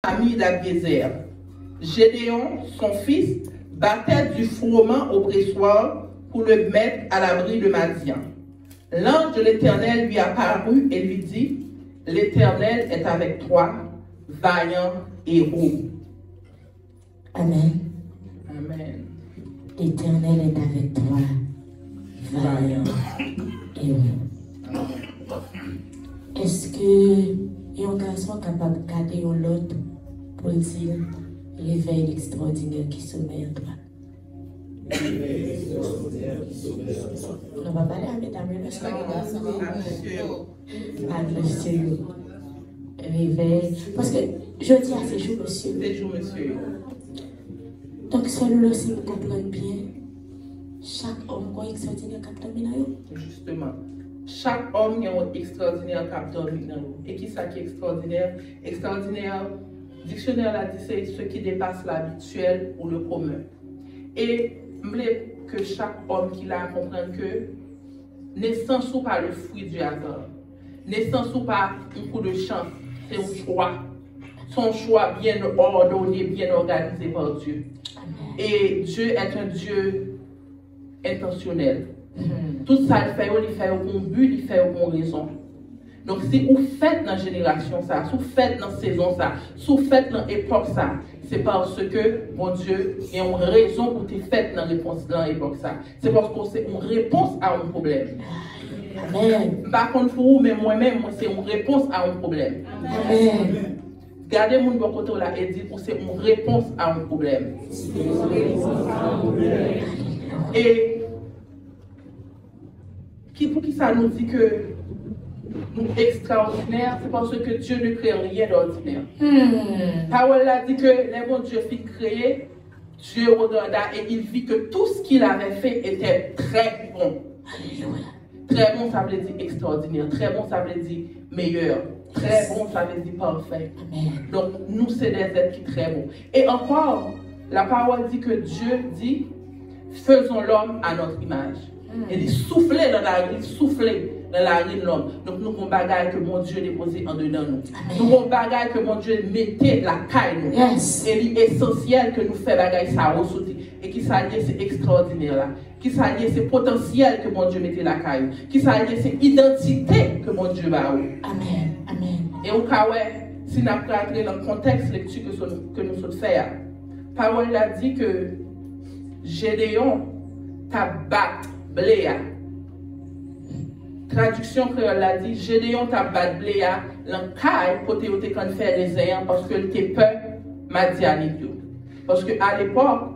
ami d'Abiézer. Gédéon, son fils, battait du froment au pressoir pour le mettre à l'abri de Madian. L'ange de l'Éternel lui apparut et lui dit, l'Éternel est avec toi, vaillant héros. Amen. Amen. L'Éternel est avec toi, vaillant héros. Est-ce que un garçon est capable de garder l'autre pour dire réveil extraordinaire qui sommeille en toi? On va parler à mesdames et messieurs. Réveil. Parce que je dis à ces jours, monsieur. Ces jours, monsieur. Donc, celui-là, si vous comprenez bien, chaque homme a un extraordinaire capteur. Justement. Chaque homme a un extraordinaire capteur. Et qui ça qui est extraordinaire? Extraordinaire, dictionnaire a dit, c'est ce qui dépasse l'habituel ou le commun. Et je voulais que chaque homme qui l'a comprenne que naissance ou pas le fruit du hasard. Naissance ou pas un coup de chance, c'est un choix. Son choix bien ordonné, bien organisé par Dieu. Et Dieu est un Dieu intentionnel. Tout ça, il fait au bon but, il fait au bon raison. Donc, si vous faites dans la génération ça, si vous faites dans la saison ça, si vous faites dans l'époque ça, c'est parce que, mon Dieu, il y a une raison pour te faire dans l'époque ça. C'est parce que c'est une réponse à un problème. Amen. Par contre, pour vous, mais moi-même, c'est une réponse à un problème. Amen. Gardez mon bon côté là et dites que c'est une réponse à un problème. Et pour qui ça nous dit que nous extraordinaires, c'est parce que Dieu ne crée rien d'ordinaire. Parole a dit que les bons Dieu fit créer, Dieu regarda et il vit que tout ce qu'il avait fait était très bon. Très bon, ça veut dire extraordinaire. Très bon, ça veut dire meilleur. Très bon, ça veut dire parfait. Donc, nous, c'est des êtres qui sont très bons. Et encore, la parole dit que Dieu dit, faisons l'homme à notre image. Il dit, soufflez dans la rime de l'homme. Donc, nous avons un bagage que mon Dieu a déposé en dedans nous. Nous avons un bagage que mon Dieu mettait la caille nous. Et il est essentiel que nous fassions bagage ça ressortir. Et qui s'allie, c'est extraordinaire là. Qui s'allie, c'est potentiel que mon Dieu mettait la caille. Qui s'allie, c'est identité que mon Dieu va. Amen. Amen. Et au cas où, si nous avons dans le contexte lecture que nous sommes faits, parole a dit que Gédéon t'a battu Bléa. Traduction créole a dit Gédéon t'a battu Bléa l'encaille pour te faire les ayants parce que t'es peur Madianite. Parce qu'à l'époque,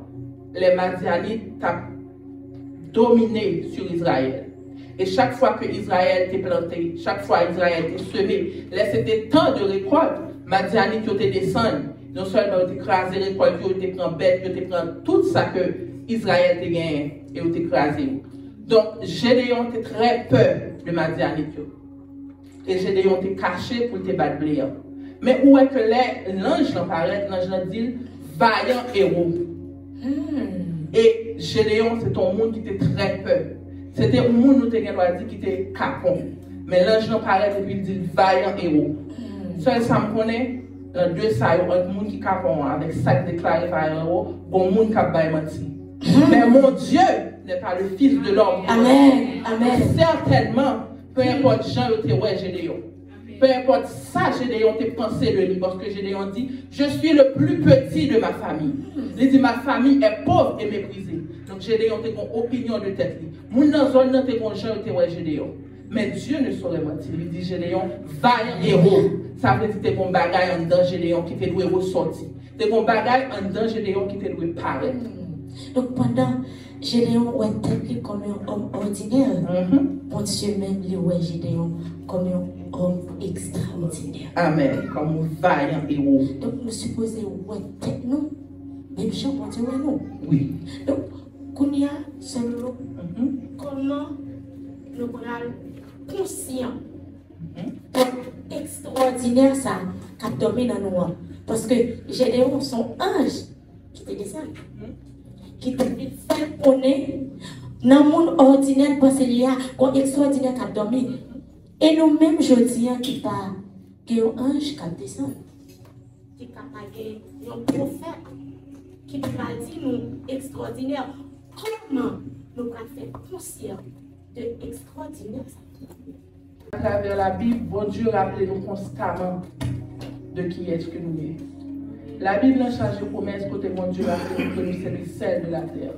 les Madianites t'ont dominé sur Israël. Et chaque fois que Israël était planté, chaque fois Israël était semé, là c'était temps de récolte, Madianites étaient descendus. Non seulement ils écrasé les récoltes, ils étaient pris bêtes, ils étaient pris tout ça que Israël était gagné et ils étaient écrasé. Donc Gédéon était très peur de Madianites. Et Gédéon était caché pour te battre Bléa. Mais où est que l'ange apparaît, l'ange dit vaillant héros. Et Gédéon, c'est un monde qui était très peur. C'était un monde qui était capon. Mais l'ange apparaît et puis il dit vaillant héros. Seul ça me connaît, dans deux ça, il y a un monde qui est capon avec ça qui déclaré vaillant héros, bon monde qui a menti. Mais mon Dieu n'est pas le fils de l'homme. Amen. Amen. Certainement, peu importe Jean ou Gédéon. Peu importe ça, Gédéon t'a pensé de lui, parce que Gédéon dit, je suis le plus petit de ma famille. Il dit, ma famille est pauvre et méprisée. Donc Gédéon t'a une opinion de tête. Mon dans zone n'a t'a Jean ou Gédéon. Mais Dieu ne saurait mentir. Il dit, Gédéon, vaillant héros. Ça veut dire que t'es un bagaille en dedans Gédéon qui t'est doué ressortir. T'es un bagaille en dedans Gédéon qui t'est doué paraître. Donc pendant Gédéon est traité comme un homme ordinaire, mon Dieu même lui ouais Gédéon comme un homme extraordinaire. Amen. Comme un vaillant héros. Donc nous supposons ouais tête nous, même Jean pour dire ouais nous. Oui. Donc Kounia selon comment nous prenons conscient extraordinaire ça qui domine en nous. Parce que Gédéon son ange qui te descend. Qui te fait connaître dans le monde ordinaire parce qu'il y a un extraordinaire qui a dormi. Et nous-mêmes, je dis, qui a un ange qui descend. qui est capable un prophète qui va dire nous extraordinaire. Comment nous allons faire conscience de extraordinaire? À travers la Bible, bon Dieu rappelle-nous constamment de qui est-ce que nous sommes. La Bible a changé promesse côté bon Dieu rappelle-nous que nous sommes les sels de la terre.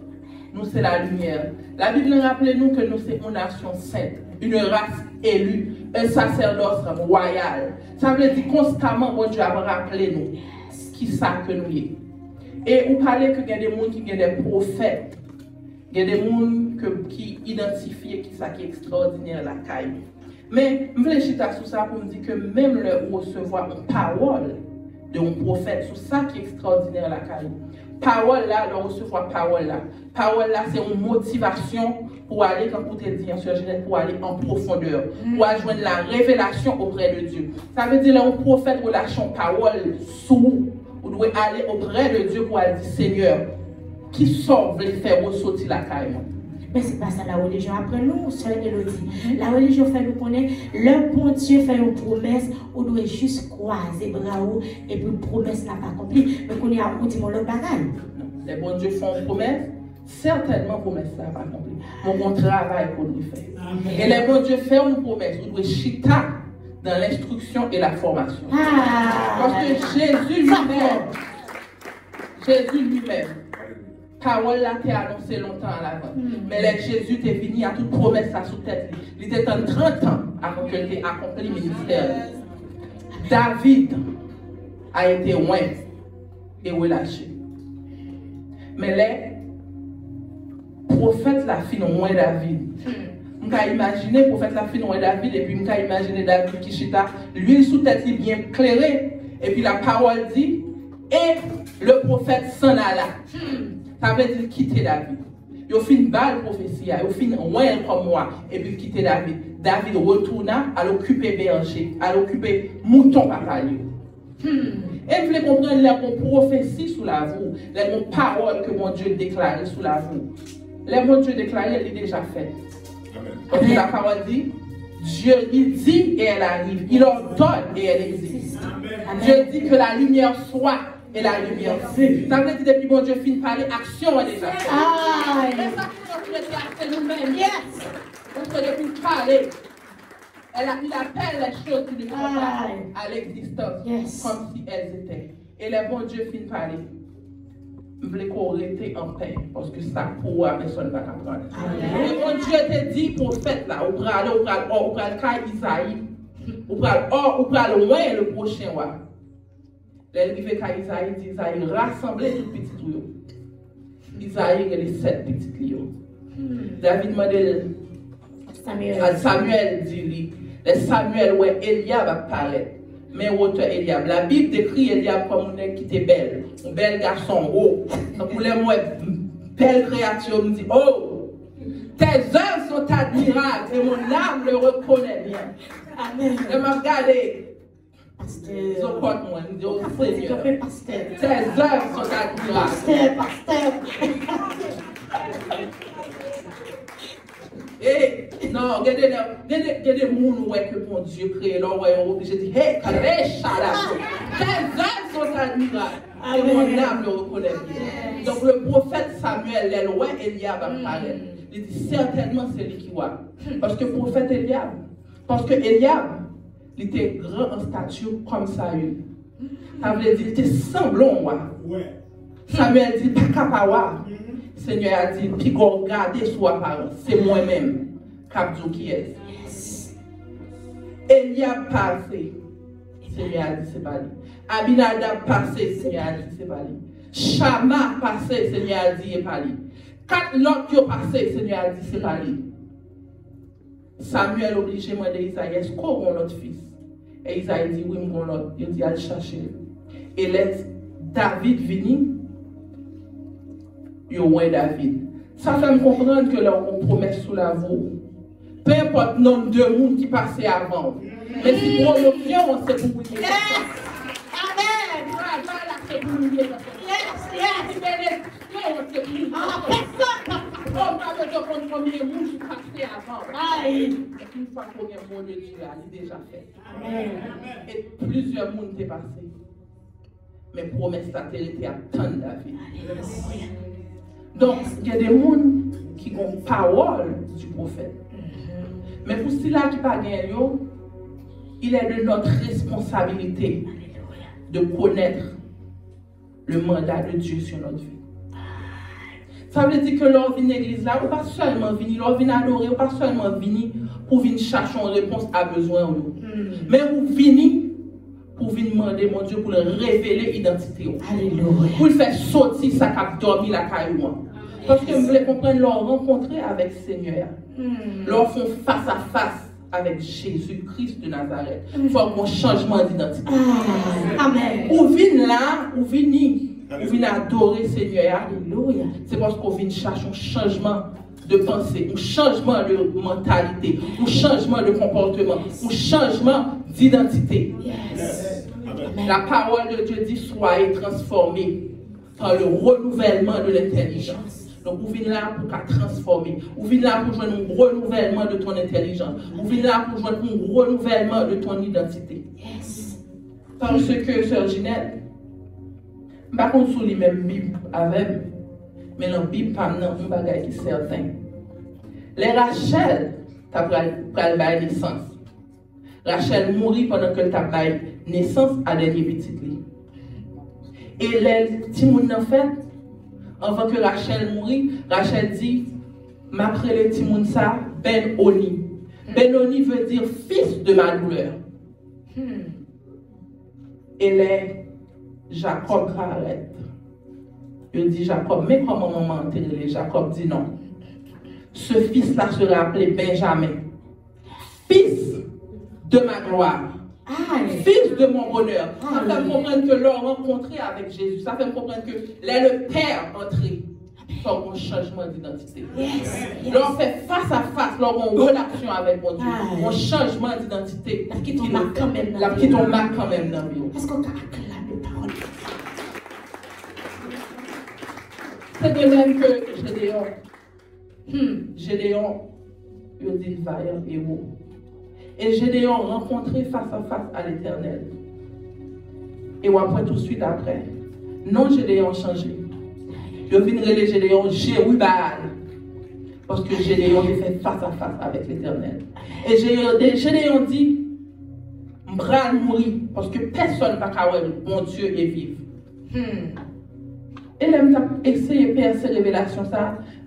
Nous c'est la lumière. La Bible rappelle-nous que nous sommes une nation sainte, une race élue, un sacerdoce royal. Ça veut dire constamment bon Dieu a rappelé nous qui ça que nous sommes. Et vous parlez que il y a des gens qui ont des prophètes. Il y a des gens qui identifient qui ça qui est extraordinaire la caille. Mais je réfléchis sur ça pour me dire que même le recevoir une parole d'un prophète sur ça qui est extraordinaire la caille. Parole là, le recevoir parole là. Parole là, c'est une motivation pour aller, comme vous t'avez dit en Sœur Ginette, pour aller en profondeur, pour joindre la révélation auprès de Dieu. Ça veut dire là, un prophète relâche une parole sous, vous devez aller auprès de Dieu pour aller dire Seigneur, qui sauve les faire ressortir la caille. Mais ce n'est pas ça la religion. Après nous, Sœur Elodie, la religion fait nous connaître, le bon Dieu fait une promesse, on doit juste croiser bras et puis la promesse n'a pas accompli. Mais qu'on est à bout de le bagage. Les bons dieux font une promesse, certainement promesse n'a pas accompli. Mais on travaille pour lui faire. Et les bons dieux font une promesse, on doit chita dans l'instruction et la formation. Parce que Jésus lui-même, parole là t'est annoncé longtemps à l'avant. Mais là, Jésus t'est venu à toute promesse à sous tête. Il était en 30 ans avant qu'il ait accompli le ministère. David a été loin et relâché. Mais les prophètes la fin moins David. On peut imaginer le prophète la fin moins David et puis on peut imaginer David qui chita, l'huile sous tête bien éclairée et puis la parole dit et le prophète s'en alla. Ça veut dire quitter David. Il a fait une balle prophétie, il a fait une moins comme moi, et puis quitter David. David retourna à l'occuper berger, à l'occuper mouton papa. Et vous voulez comprendre les prophéties sous la vous, les paroles que mon Dieu déclarait sous la vous. Les mon Dieu déclaré, il est déjà fait. Parce que la parole dit, Dieu il dit et elle arrive. Il ordonne et elle existe. Dieu dit que la lumière soit. Et la lumière. Ça veut dire que depuis bon Dieu finit par parler, action est déjà faite. Mais ça c'est nous-mêmes. Yes. Donc depuis parler, il appelle les choses qui ne sont pas à l'existence comme si elles étaient. Et les bon Dieu finit par parler. Je voulais qu'on reste en paix parce que ça pour personne ne va comprendre. Et bon Dieu te dit prophète là, ou pral Isaïe, ou pral loin le prochain roi. L'arrivée à Isaïe dit Isaïe rassembler tout petit tuyau. Isaïe a les 7 petits tuyaux. David demandait Samuel dit les Samuel où Eliab apparaît. Mais auteur Eliab. La Bible décrit Eliab comme un qui était belle. Un bel garçon. Oh. Donc pour les mots belle créature, me dit oh, tes œuvres sont admirables et mon âme le reconnaît bien. Amen. Je m'a regardé. Tes œuvres sont admirables. Et non, regardez des gens que mon Dieu crée, là, on est obligé de dire, hey, tes œuvres sont admirables. Et mon âme le reconnaît bien. Donc le prophète Samuel, les lois, Eliab apparaît. Il dit certainement c'est lui qui voit. Parce que le prophète Eliab, parce que Eliab, il était grand en stature comme Saül. Ça veut dire qu'il était semblant. Samuel dit, pas capable. Seigneur a dit, puis regardez son apparence. C'est moi-même qui est. Eliab passé. Seigneur a dit, c'est pas lui. Abinadab passé. Seigneur a dit, c'est pas lui. Shama passé. Seigneur a dit, c'est pas lui. 4 l'autres qui ont passé. Seigneur a dit, c'est pas lui. Samuel obligé de demander à Isaïe, est-ce qu'on a notre fils? Et Isaïe dit, oui, mon autre. Il dit, allez chercher. Et laisse David venir. Il y a David. Ça fait me comprendre que là, on promet sous la voie. Peu importe le nombre de monde qui passait avant. Mais si pour l'option, c'est pour vous dire. Amen. Voilà, c'est pour vous dire. On va me combien de monde qui passait avant. Une fois qu'on est bon de Dieu, il est déjà fait. Amen. Et plusieurs mondes sont passés. mais promesse la vérité à tant David. Donc, il y a des gens qui ont parole du prophète. Mais pour ceux-là qui pas gagné, il est de notre responsabilité de connaître le mandat de Dieu sur notre vie. Ça veut dire que l'on vient à l'église là, ou pas seulement venir, l'on vient adorer, ou pas seulement venir pour venir chercher une réponse à besoin. Mais vous venez pour venir demander mon Dieu pour le révéler l'identité. Pour le faire sortir sa cap dormi la caillou. Parce que vous voulez comprendre, leur rencontrer avec le Seigneur. Leur font face à face avec Jésus-Christ de Nazareth. Il faut un changement d'identité. Amen. Ou venez là, ou venez adorer le Seigneur. C'est parce qu'on vient chercher un changement de pensée, un changement de mentalité, un changement de comportement, un changement d'identité. La parole de Dieu dit soyez transformés par le renouvellement de l'intelligence. Donc, vous venez là pour transformer. Vous venez là pour jouer un renouvellement de ton intelligence. Vous venez là pour jouer un renouvellement de ton identité. Parce que, Sœur Ginette, je ne sais pas si même Bible avec, mais la Bible pas un bagage qui est certain. Les Rachel, tu as pris la naissance. Rachel mourit pendant que tu as pris naissance à dernier petit. Et les petits moun en fait, avant que Rachel mourit, Rachel dit, m'après le petit moun ça, Ben-Oni. Ben-Oni veut dire fils de ma douleur. Et les Jacob arrête. Il dit Jacob, mais comment maman enterré? Jacob dit non. Ce fils-là sera appelé Benjamin. Fils de ma gloire. Fils de mon bonheur. Ça fait me comprendre que l'on rencontré avec Jésus. Ça fait me comprendre que le Père entré sur un changement d'identité. L'on fait face à face, l'on a une relation avec mon Dieu. Un changement d'identité. La qui tombe quand même dans la vie. Est-ce qu'on a acclamé la parole? C'est de même que Gédéon, il dit vaillant héros. Et Gédéon rencontré face à face à l'Éternel. Et après tout de suite après, non Gédéon changé. Je viens de relire Gédéon Jérubaal. Parce que Gédéon est fait face à face avec l'Éternel. Et Gédéon dit, m'bral mourir parce que personne ne peut voir mon Dieu est vivre. Et là, je essayé de faire ces révélations,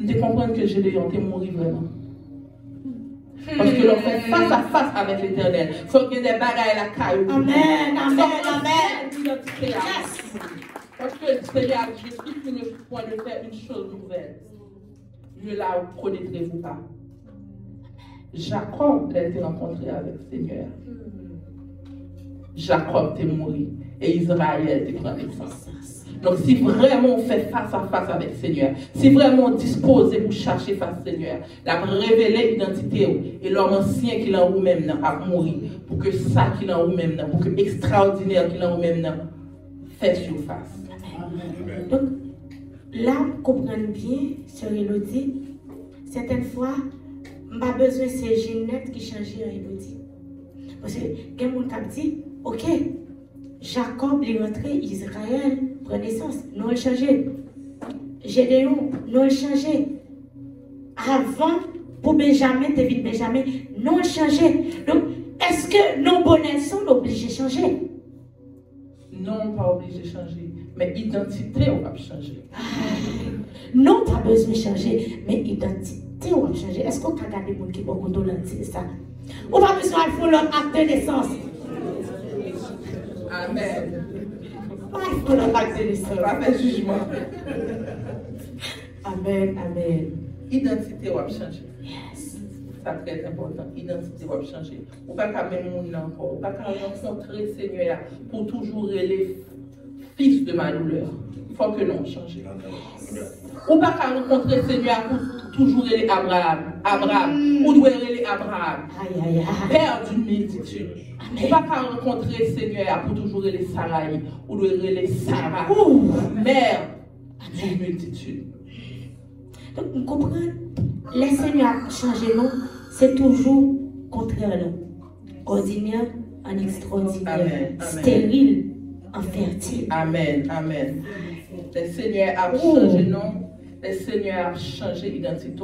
je comprends que Gédéon est mort vraiment. Parce que l'on fait face à face avec l'Éternel. Il faut qu'il y ait des bagailles à la caille. Amen. Parce que Seigneur, je suis sur le point de faire une chose nouvelle. Je la connaîtrez-vous pas. Jacob a été rencontré avec le Seigneur. Jacob est mort et Israël est pris naissance. Donc, si vraiment on fait face à face avec le Seigneur, si vraiment on dispose pour chercher face au Seigneur, la révéler l'identité et l'homme ancien qui est en vous-même a mourir, pour que ça qui est en vous-même, pour que extraordinaire qui est en vous-même, fait surface. Donc, là, on comprend bien, Sœur Elodie, certaines fois, je n'ai pas besoin de ces Ginette qui changent en Elodie. Parce que, il y a des gens qui disent, ok, Jacob est rentré, Israël prend naissance, nous avons changé. Gédéon, nous avons changé. Avant, pour Benjamin, David Benjamin, nous avons changé. Donc, est-ce que nos bonnets sont obligés de changer? Non, pas obligé de changer. Mais identité, on va changer. Non, pas besoin de changer. Mais identité, on va changer. Est-ce qu'on a regardé les gens qui vont condolencer ça? On va besoin de faire leur acte de naissance. Amen. Il faut leur acte de naissance. On va faire jugement. Amen, amen. Identité, on va changer. Yes. C'est très important. Identité, on va changer. On ne peut pas même nous encore. On ne peut pas rencontrer le Seigneur pour toujours les fils de ma douleur. Il faut que l'on change. On ne peut pas rencontrer le Seigneur pour toujours les Abraham. Ou doit les Abraham. Père d'une multitude. On ne peut pas rencontrer le Seigneur pour toujours les Sarai. Ou doit les Sarah. Mère d'une multitude. Donc, vous comprenez? Les Seigneurs changent non, c'est toujours contraire. Ordinaire en extraordinaire. Amen. Stérile infertile. Amen, amen. Le Seigneur a changé nom, le Seigneur a changé l'identité.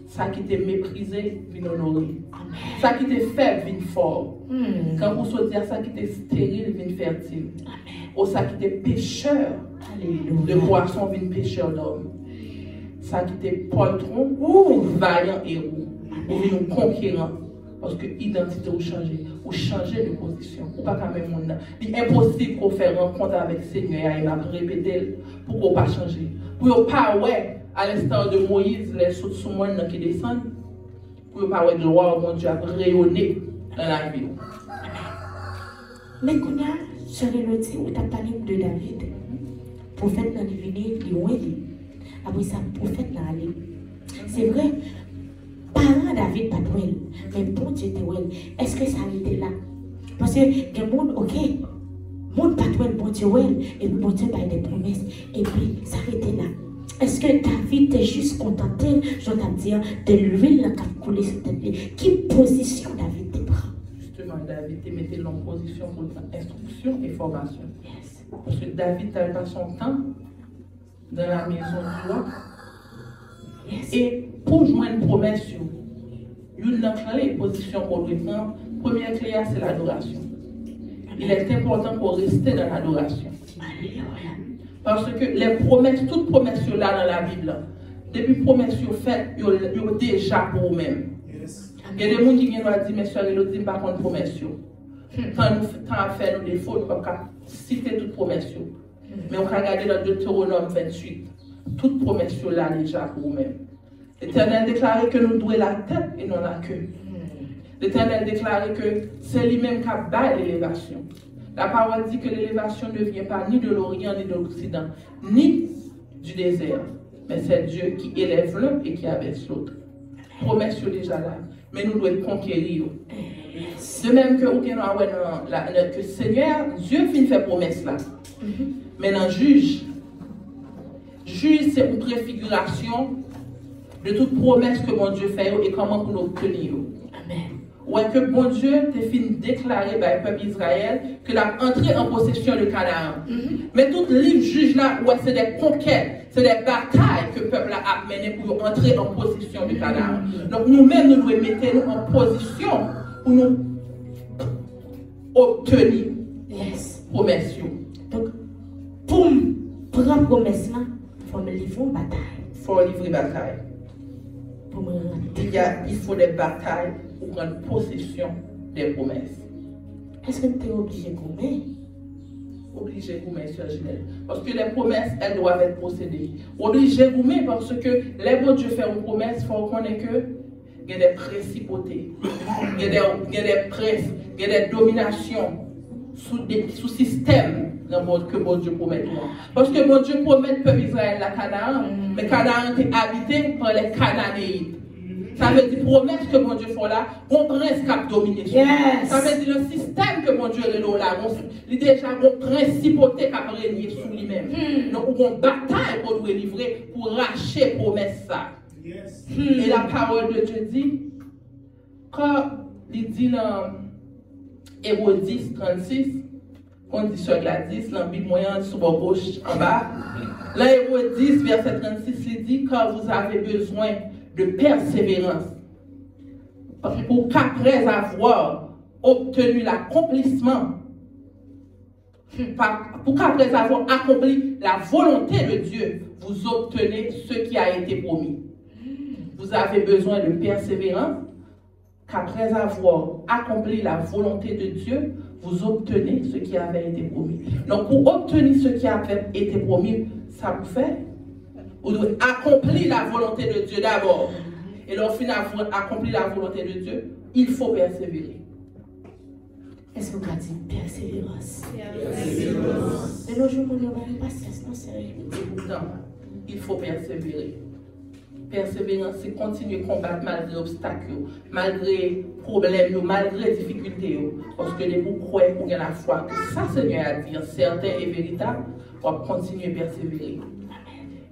Ça qui était méprisé, vient honorer. Ça qui était faible, vient fort. Quand vous sortez à ça qui était stérile, vient fertile. Ou ça qui était pécheur de poisson, vient pécheur d'homme. Ça qui était poltron, vaillant héros. Ou vient conquérant. Parce que l'identité a changé. Ou changer de position. Ou pas quand même monde. Il est impossible qu'on fasse rencontre avec le Seigneur. Il m'a répété pour qu'on pas changer. Pour ne pas ouais. À l'instant de Moïse, les sauts sous moi qui descendent, pour ne pas voir gloire, mon Dieu, a rayonné dans la vie. Mais quand on a, sur le dit, on a parlé de David, prophète dans le venu, il est après ça, prophète dans l'allée. C'est vrai, parents David pas doué, mais bon Dieu était doué. Est-ce que ça était là? Parce que le monde, ok, monde pas doué, bon Dieu, et puis bon Dieu a des promesses, et puis ça était là. Est-ce que David est juste contenté, je dois dire, de l'huile qui a coulé sur tête? Quelle position David te prend? Justement, David te mettait en position pour instruction et formation. Yes. Parce que David n'avait pas son temps dans la maison du roi. Yes. Et pour joindre une promesse, une des positions qu'on lui prend, première clé, c'est l'adoration. Il est important pour rester dans l'adoration. Parce que les promesses, toutes promesses là dans la Bible, depuis promesses faites, ils ont déjà pour eux-mêmes. Il y a des gens qui viennent dire, mais soeur, ils ne disent pas qu'on promesse. Quand nous avons fait nos défauts, nous ne pouvons pas citer toutes promesses. Mais on peut regarder dans Deutéronome 28, toutes promesses là déjà pour eux-mêmes. L'Éternel déclarait que nous devons la tête et non la queue. L'Éternel déclarait que c'est lui-même qui a bâti l'élévation. La parole dit que l'élévation ne vient pas ni de l'Orient ni de l'Occident, ni du désert. Mais c'est Dieu qui élève l'un et qui abaisse l'autre. Promesse déjà là. Mais nous devons conquérir. De même que que Seigneur, Dieu finit faire promesse là. Maintenant, juge. Juge, c'est une préfiguration de toute promesse que mon Dieu fait et comment pour nous obtenir. Amen. Ou est que bon Dieu te fin déclaré par le peuple Israël que l'a entré en possession de Canaan. Mais tout livre juge là, ouais, c'est des conquêtes, c'est des batailles que le peuple a menées pour entrer en possession de Canaan. Donc nous-mêmes, nous devons mettre nous en position pour nous obtenir promesse. Donc, pour prendre promesse là, il faut me livrer une bataille. Il faut livrer une bataille. Il faut des batailles pour prendre possession des promesses. Est-ce que tu es obligé de gommer? Obligé de gommer, Sœur Ginelle. Parce que les promesses, elles doivent être possédées. Obligé de gommer parce que les bons Dieu font une promesse, il faut qu'on ait que il y a des principautés, il y a des princes, il y a des dominations sous système que bon Dieu promet. Parce que bon Dieu promet le peuple Israël la Canaan, mais Canaan est habité par les Cananéites. Ça veut dire promesse que mon Dieu fait là, bon prince qui a dominé. Ça veut dire le système que mon Dieu est là, il est déjà une principauté qui a régné sous lui-même. Donc, on a une bataille pour nous livrer, pour racheter promesse ça. Et la parole de Dieu dit, quand il dit dans Hébreux 10, 36, on dit sur la 10, dans la Bible moyenne, sous la gauche en bas. Là, Hébreux 10, verset 36, il dit, quand vous avez besoin de persévérance, pour qu'après avoir obtenu l'accomplissement, pour qu'après avoir accompli la volonté de Dieu, vous obtenez ce qui a été promis. Vous avez besoin de persévérance, qu'après avoir accompli la volonté de Dieu, vous obtenez ce qui avait été promis. Donc, pour obtenir ce qui avait été promis, ça vous fait, vous devez accomplir la volonté de Dieu d'abord. Et lorsqu'on a accompli la volonté de Dieu, il faut persévérer. Est-ce que vous avez dit persévérance? Persévérance. De nos jours, nous n'avons pas patience, non, sérieux. Et pourtant, il faut persévérer. Persévérance, c'est continuer à combattre malgré obstacles, malgré problèmes, malgré difficultés. Parce que les vous croyez pour la foi que ça, Seigneur a dit, certain et véritable, on va continuer à persévérer.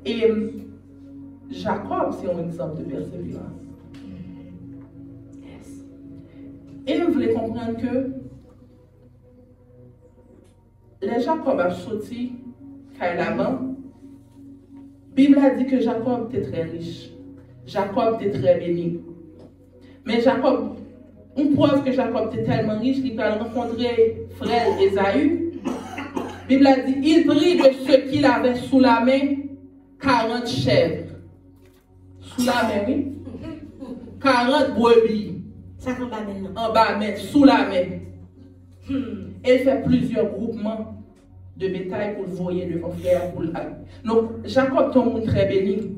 Et Jacob, c'est un exemple de persévérance. Et vous voulez comprendre que les Jacob a sorti Kailaban, Bible a dit que Jacob était très riche. Jacob était très béni. Mais Jacob, une preuve que Jacob était tellement riche, il a rencontré frère Ésaü. Bible a dit, il prit de ce qu'il avait sous la main 40 chèvres. Sous la main, oui. 40 brebis. Ça en bas maintenant. En bas, mais sous la main. Elle fait plusieurs groupements de bétail pour le voyer devant frère. Donc, Jacob est un monde très béni.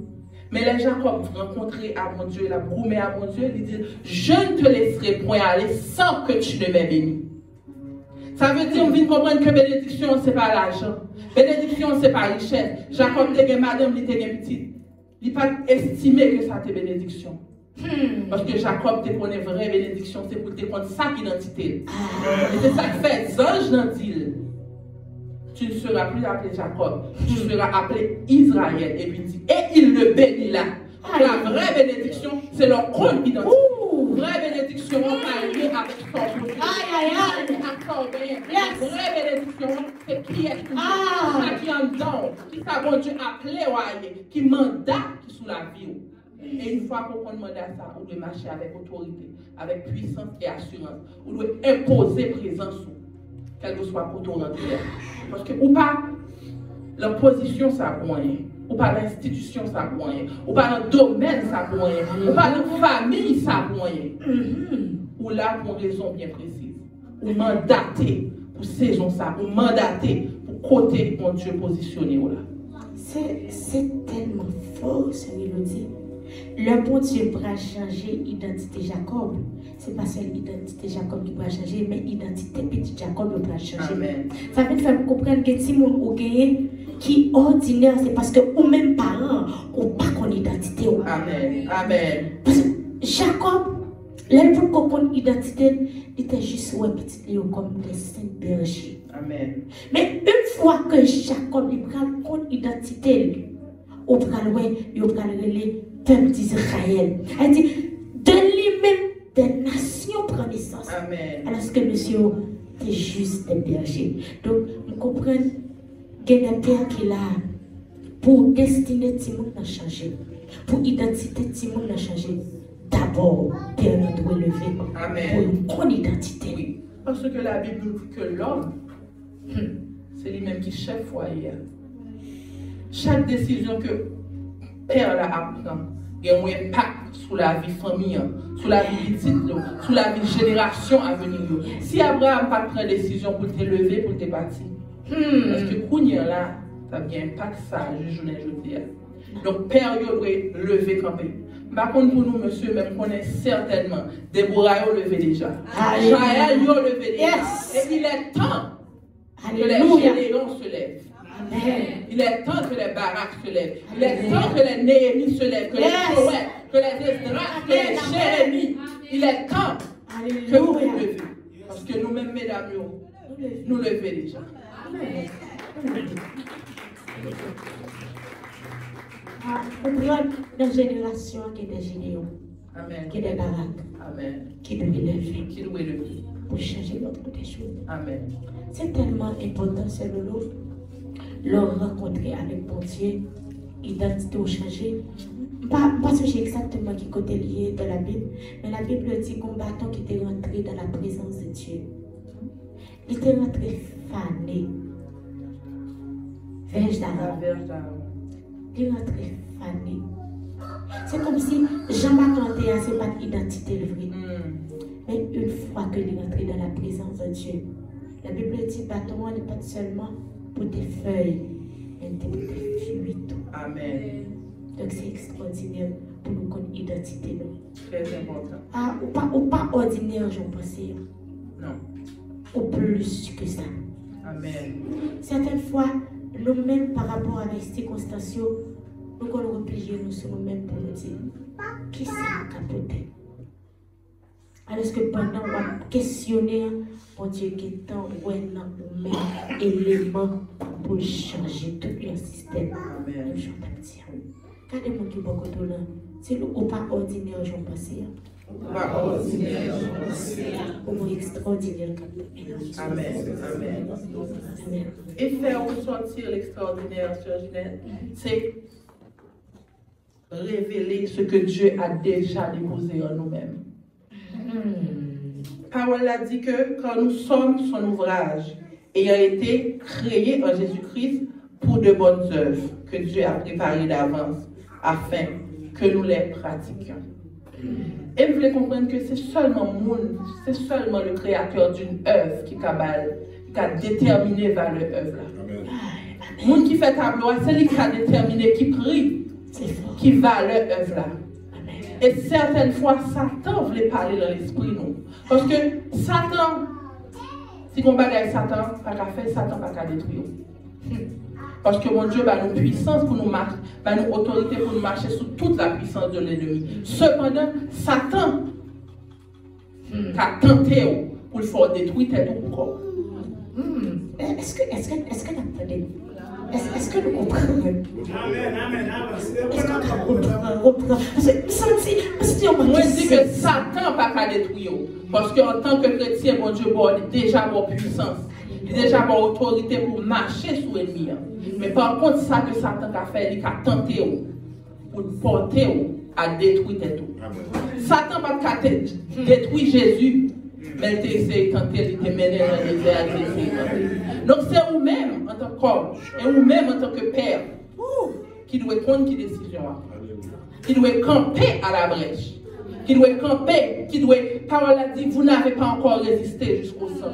Mais les Jacob rencontrés à mon Dieu, la promet à mon Dieu, il dit, je ne te laisserai point aller sans que tu ne m'aies béni. Ça veut dire, on vient comprendre que bénédiction, ce n'est pas l'argent. Bénédiction, ce n'est pas la richesse. Jacob, il était madame, il était petit. Il n'a pas estimé que ça était bénédiction. Parce que Jacob te connaît vraie bénédiction, c'est pour te prendre sa identité. Et c'est ça qui fait ange dans l'île. Tu ne seras plus appelé Jacob, tu seras appelé Israël. Et puis il dit, et il le bénit là. La vraie bénédiction, c'est leur compte identité. Vraie bénédiction, on va lier avec son côté. La vraie bénédiction, c'est qui est tout ça qui en dedans, qui t'a bon Dieu appelé, qui mandat qui sous la vie. Et une fois qu'on demande à ça, on doit marcher avec autorité, avec puissance et assurance. On doit imposer présence, quel que soit pour rentrer. Parce que, ou pas, la position, ça n'a rien. Ou pas l'institution, ça n'a rien. Ou pas le domaine, ça n'a rien. Ou pas la famille, ça n'a rien. Ou là, pour une raison bien précise. Ou mandaté pour saison ça. Ou mandaté pour côté, mon Dieu, positionné. C'est tellement fort, ce qu'il nous dit. Le bon Dieu pourra changer l'identité Jacob. Ce n'est pas seule l'identité Jacob qui pourra changer, mais l'identité petit Jacob pourra changer. Amen. Ça veut faire comprendre que si mon ou gagné qui est ordinaire, c'est parce que ou même parents ou pas qu'on identité. Amen. Amen. Parce que Jacob, l'un pour comprendre l'identité, il était juste ouais petit Léo comme des saints bergers. Amen. Mais une fois que Jacob il prend compte l'identité, il prend le peuple d'Israël. Elle dit, de lui-même, des nations prennent naissance. Amen. Alors que monsieur est juste des bergers. Donc, nous comprenons qu'il y a des pères qui là pour destiner Timon à changer. Pour identité Timon à changer. D'abord, Père nous doit lever. Amen. Pour une identité. Oui. Parce que la Bible dit que l'homme, c'est lui-même qui chef foyer. Chaque décision que Père là apprend, il y a un impact sur la vie famille, sur la vie petite, sur la vie génération à venir. Si Abraham n'a pas pris décision pour te lever, pour te bâtir, parce que Kounia là, ça a bien impact ça, je dis. Donc Père doit lever quand même. Par contre, pour nous, monsieur, même qu'on est certainement, Déborah a levé déjà. Jaël a levé déjà. Et il est temps que les généraux se lèvent. Amen. Il est temps que les baraques se lèvent. Il est temps que les Néhémies se lèvent, que les Joël, que les Esdras, que les Jérémies. Il est temps que vous vous levez. Parce que nous-mêmes, mesdames, nous levons déjà. On doit une génération qui est des généaux, qui est des baraques, qui doit lever pour changer notre des choses. Amen. C'est tellement important, c'est le rencontrer avec mon Dieu, identité ou changer. Pas que j'ai exactement qui côté lié dans la Bible, mais la Bible dit qu'on bâton qui était rentré dans la présence de Dieu. Il était rentré fané. Verge d'Aaron. Il est rentré fané. C'est comme si Jean-Marc Antéa, ce n'est pas l'identité le vrai. Mais une fois qu'il est rentré dans la présence de Dieu, la Bible dit bâton n'est pas seulement pour tes feuilles, mais pour tes fruits. Amen. Donc c'est extraordinaire pour nous connaître l'identité. Très important. Ah, ou pas ordinaire, j'en pensais. Non. Ou plus que ça. Amen. Certaines fois, nous-mêmes, par rapport à les circonstances, nous allons replier nous sur nous-mêmes pour nous dire qui ça a capoté. Alors que pendant on va questionner, mon Dieu, qui est en nous-mêmes éléments pour changer tout le système. Amen. Regardez-moi qui beaucoup de là. C'est nous pas ordinaire, j'en passe. Ou extraordinaire. Amen. Amen. Amen. Et faire ressortir l'extraordinaire, Sœur Ginette, c'est révéler ce que Dieu a déjà déposé en nous-mêmes. Parole a dit que quand nous sommes son ouvrage, ayant été créés en Jésus-Christ pour de bonnes œuvres que Dieu a préparées d'avance afin que nous les pratiquions. Et vous voulez comprendre que c'est seulement le créateur d'une œuvre qui a déterminé vers l'œuvre là. Le monde qui fait tableau, c'est lui qui a déterminé qui prie, qui va l'œuvre là. Et certaines fois, Satan voulait parler dans l'esprit, nous. Parce que Satan, si on bagaille Satan, pas qu'à faire, Satan pas qu'à détruire. Parce que mon Dieu a nous puissance pour nous marcher, nous autorité pour nous marcher sous toute la puissance de l'ennemi. Cependant, Satan a tenté pour le faire détruire tête ou corps. Est-ce que nous comprenons? Est-ce que nous comprenons? Moi, je dis que Satan n'a pas qu'à détruire. Parce qu'en tant que chrétien, mon Dieu a déjà mon puissance. Il a déjà mon autorité pour marcher sous l'ennemi. Mais par contre, ça que Satan a fait, il a tenté pour porter à détruire tout. Satan n'a pas qu'à détruire Jésus. Mais il essayé de tenter, il te mené dans le désert, il essayé de tenter. Donc c'est vous-même en tant qu'homme, et vous-même en tant que père, qui doit prendre qui décision, qui doit camper à la brèche, qui doit camper, qui doit, parole a dit, vous n'avez pas encore résisté jusqu'au sang.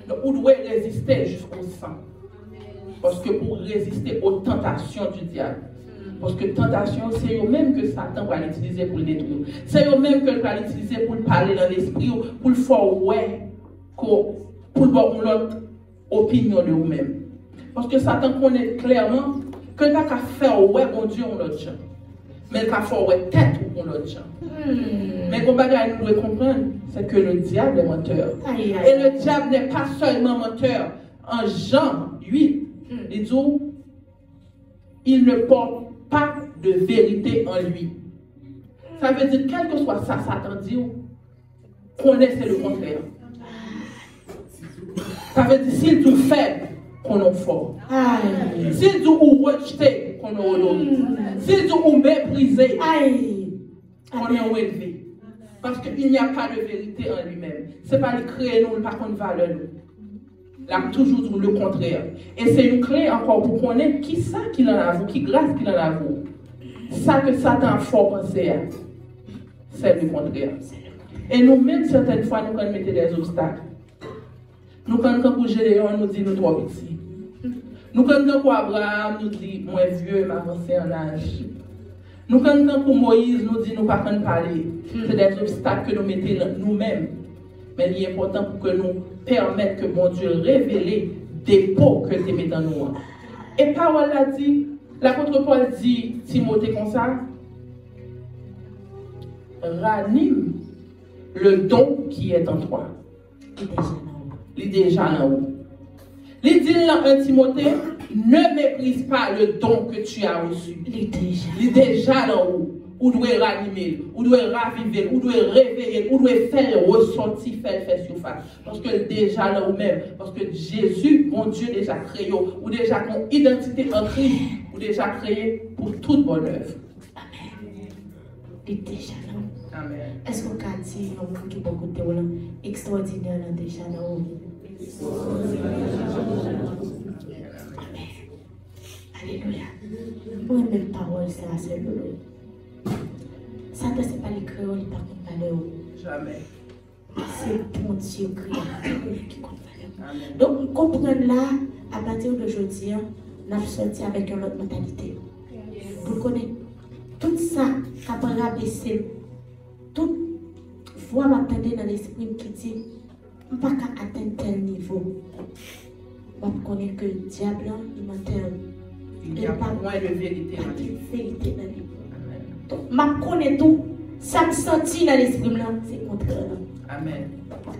Donc vous devez résister jusqu'au sang. Parce que pour résister aux tentations du diable. Parce que tentation, c'est eux-mêmes que Satan va l'utiliser pour le détruire. C'est eux-mêmes qu'il va l'utiliser pour le parler dans l'esprit, pour le faire ouais, pour avoir une autre opinion de vous-même. Parce que Satan connaît clairement que il n'a qu'à faire ouais, mon Dieu, on l'autre gens. Mais il n'a qu'à faire ouais, tête ou l'autre gens. Mais comme nous devons comprendre, c'est que le diable est menteur. Et le diable n'est pas seulement menteur. En Jean 8, il dit, il ne porte pas de vérité en lui. Ça veut dire, quel que soit ça, Satan dit, connaissez le contraire. Ça veut dire, s'il dit faible, qu'on est fort. S'il dit ou rejeté, qu'on est honoré. S'il dit ou méprisé, qu'on est élevé. Parce qu'il n'y a pas de vérité en lui-même. Ce n'est pas le créer nous, pas qu'on valeur nous. Là, toujours le contraire. Et c'est une clé encore pour connaître qui ça qu'il en a vous, qui grâce qu'il en a vous. Ça que Satan a fort pensé, c'est le contraire. Et nous-mêmes, certaines fois, nous, quand nous mettons des obstacles, nous, quand pour Gédéon, nous dit nous trop petits. Nous, quand pour Abraham, nous dit moins vieux, m'avancer en âge. Nous, quand pour Moïse, nous dit nous pas qu'on parler. C'est des obstacles que nous mettons nous-mêmes. Mais il est important pour que nous permettions que mon Dieu révèle des pots que tu mets dans nous. Et parole l'a dit, l'apôtre Paul dit, Timothée comme ça, ranime le don qui est en toi. Il est déjà là haut. Il dit dans 1 Timothée, ne méprise pas le don que tu as reçu. Il est déjà là haut. Ou doit ranimer, ou doit raviver, ou doit réveiller, ou doit faire ressortir, faire surface. Parce que déjà là ou même, parce que Jésus, mon Dieu, déjà créé, ou déjà mon identité en Christ, ou déjà créé pour toute bonne œuvre. Amen. Il est déjà là. Amen. Est-ce qu'on a dit, nous qui beaucoup de théologiens, extraordinaire là déjà là? Alléluia. Pour une même parole, c'est le Satan, ce n'est pas les créoles, par contre, valeur. Jamais. C'est bon Dieu créateur qui compte valeur. Donc, nous comprenons là, à partir d'aujourd'hui, nous avons sorti avec une autre mentalité. Vous connaissez tout ça, qui a rabaissé, toute voix m'attendait dans l'esprit qui dit, je ne peux pas atteindre tel niveau. Je connais que le diable, il menteur. Il n'y a pas moins de vérité dans lui. Donc, je connais tout. Ça me sentit dans l'esprit, c'est le contraire. Amen.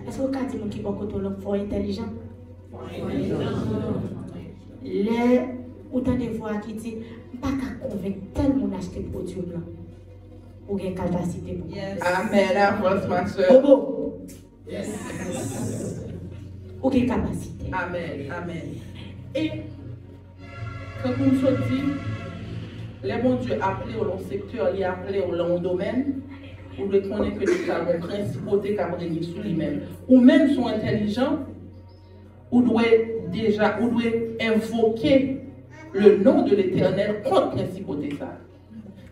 Est-ce que vous avez dit que beaucoup de gens sont intelligents? autant de voix qui dit, pas qu'à convaincre tel monde acheter produit blanc. Ou une capacité pour Amen, avance ma soeur. Bobo. Ou une capacité. Amen, amen. Et quand nous sommes dit, les bons Dieu appelés au long secteur, il est appelé au long domaine, vous devez connaître que nous avons principauté qui a régné sur lui-même. Ou même sont intelligents, vous devez déjà invoquer le nom de l'Éternel contre principauté ça.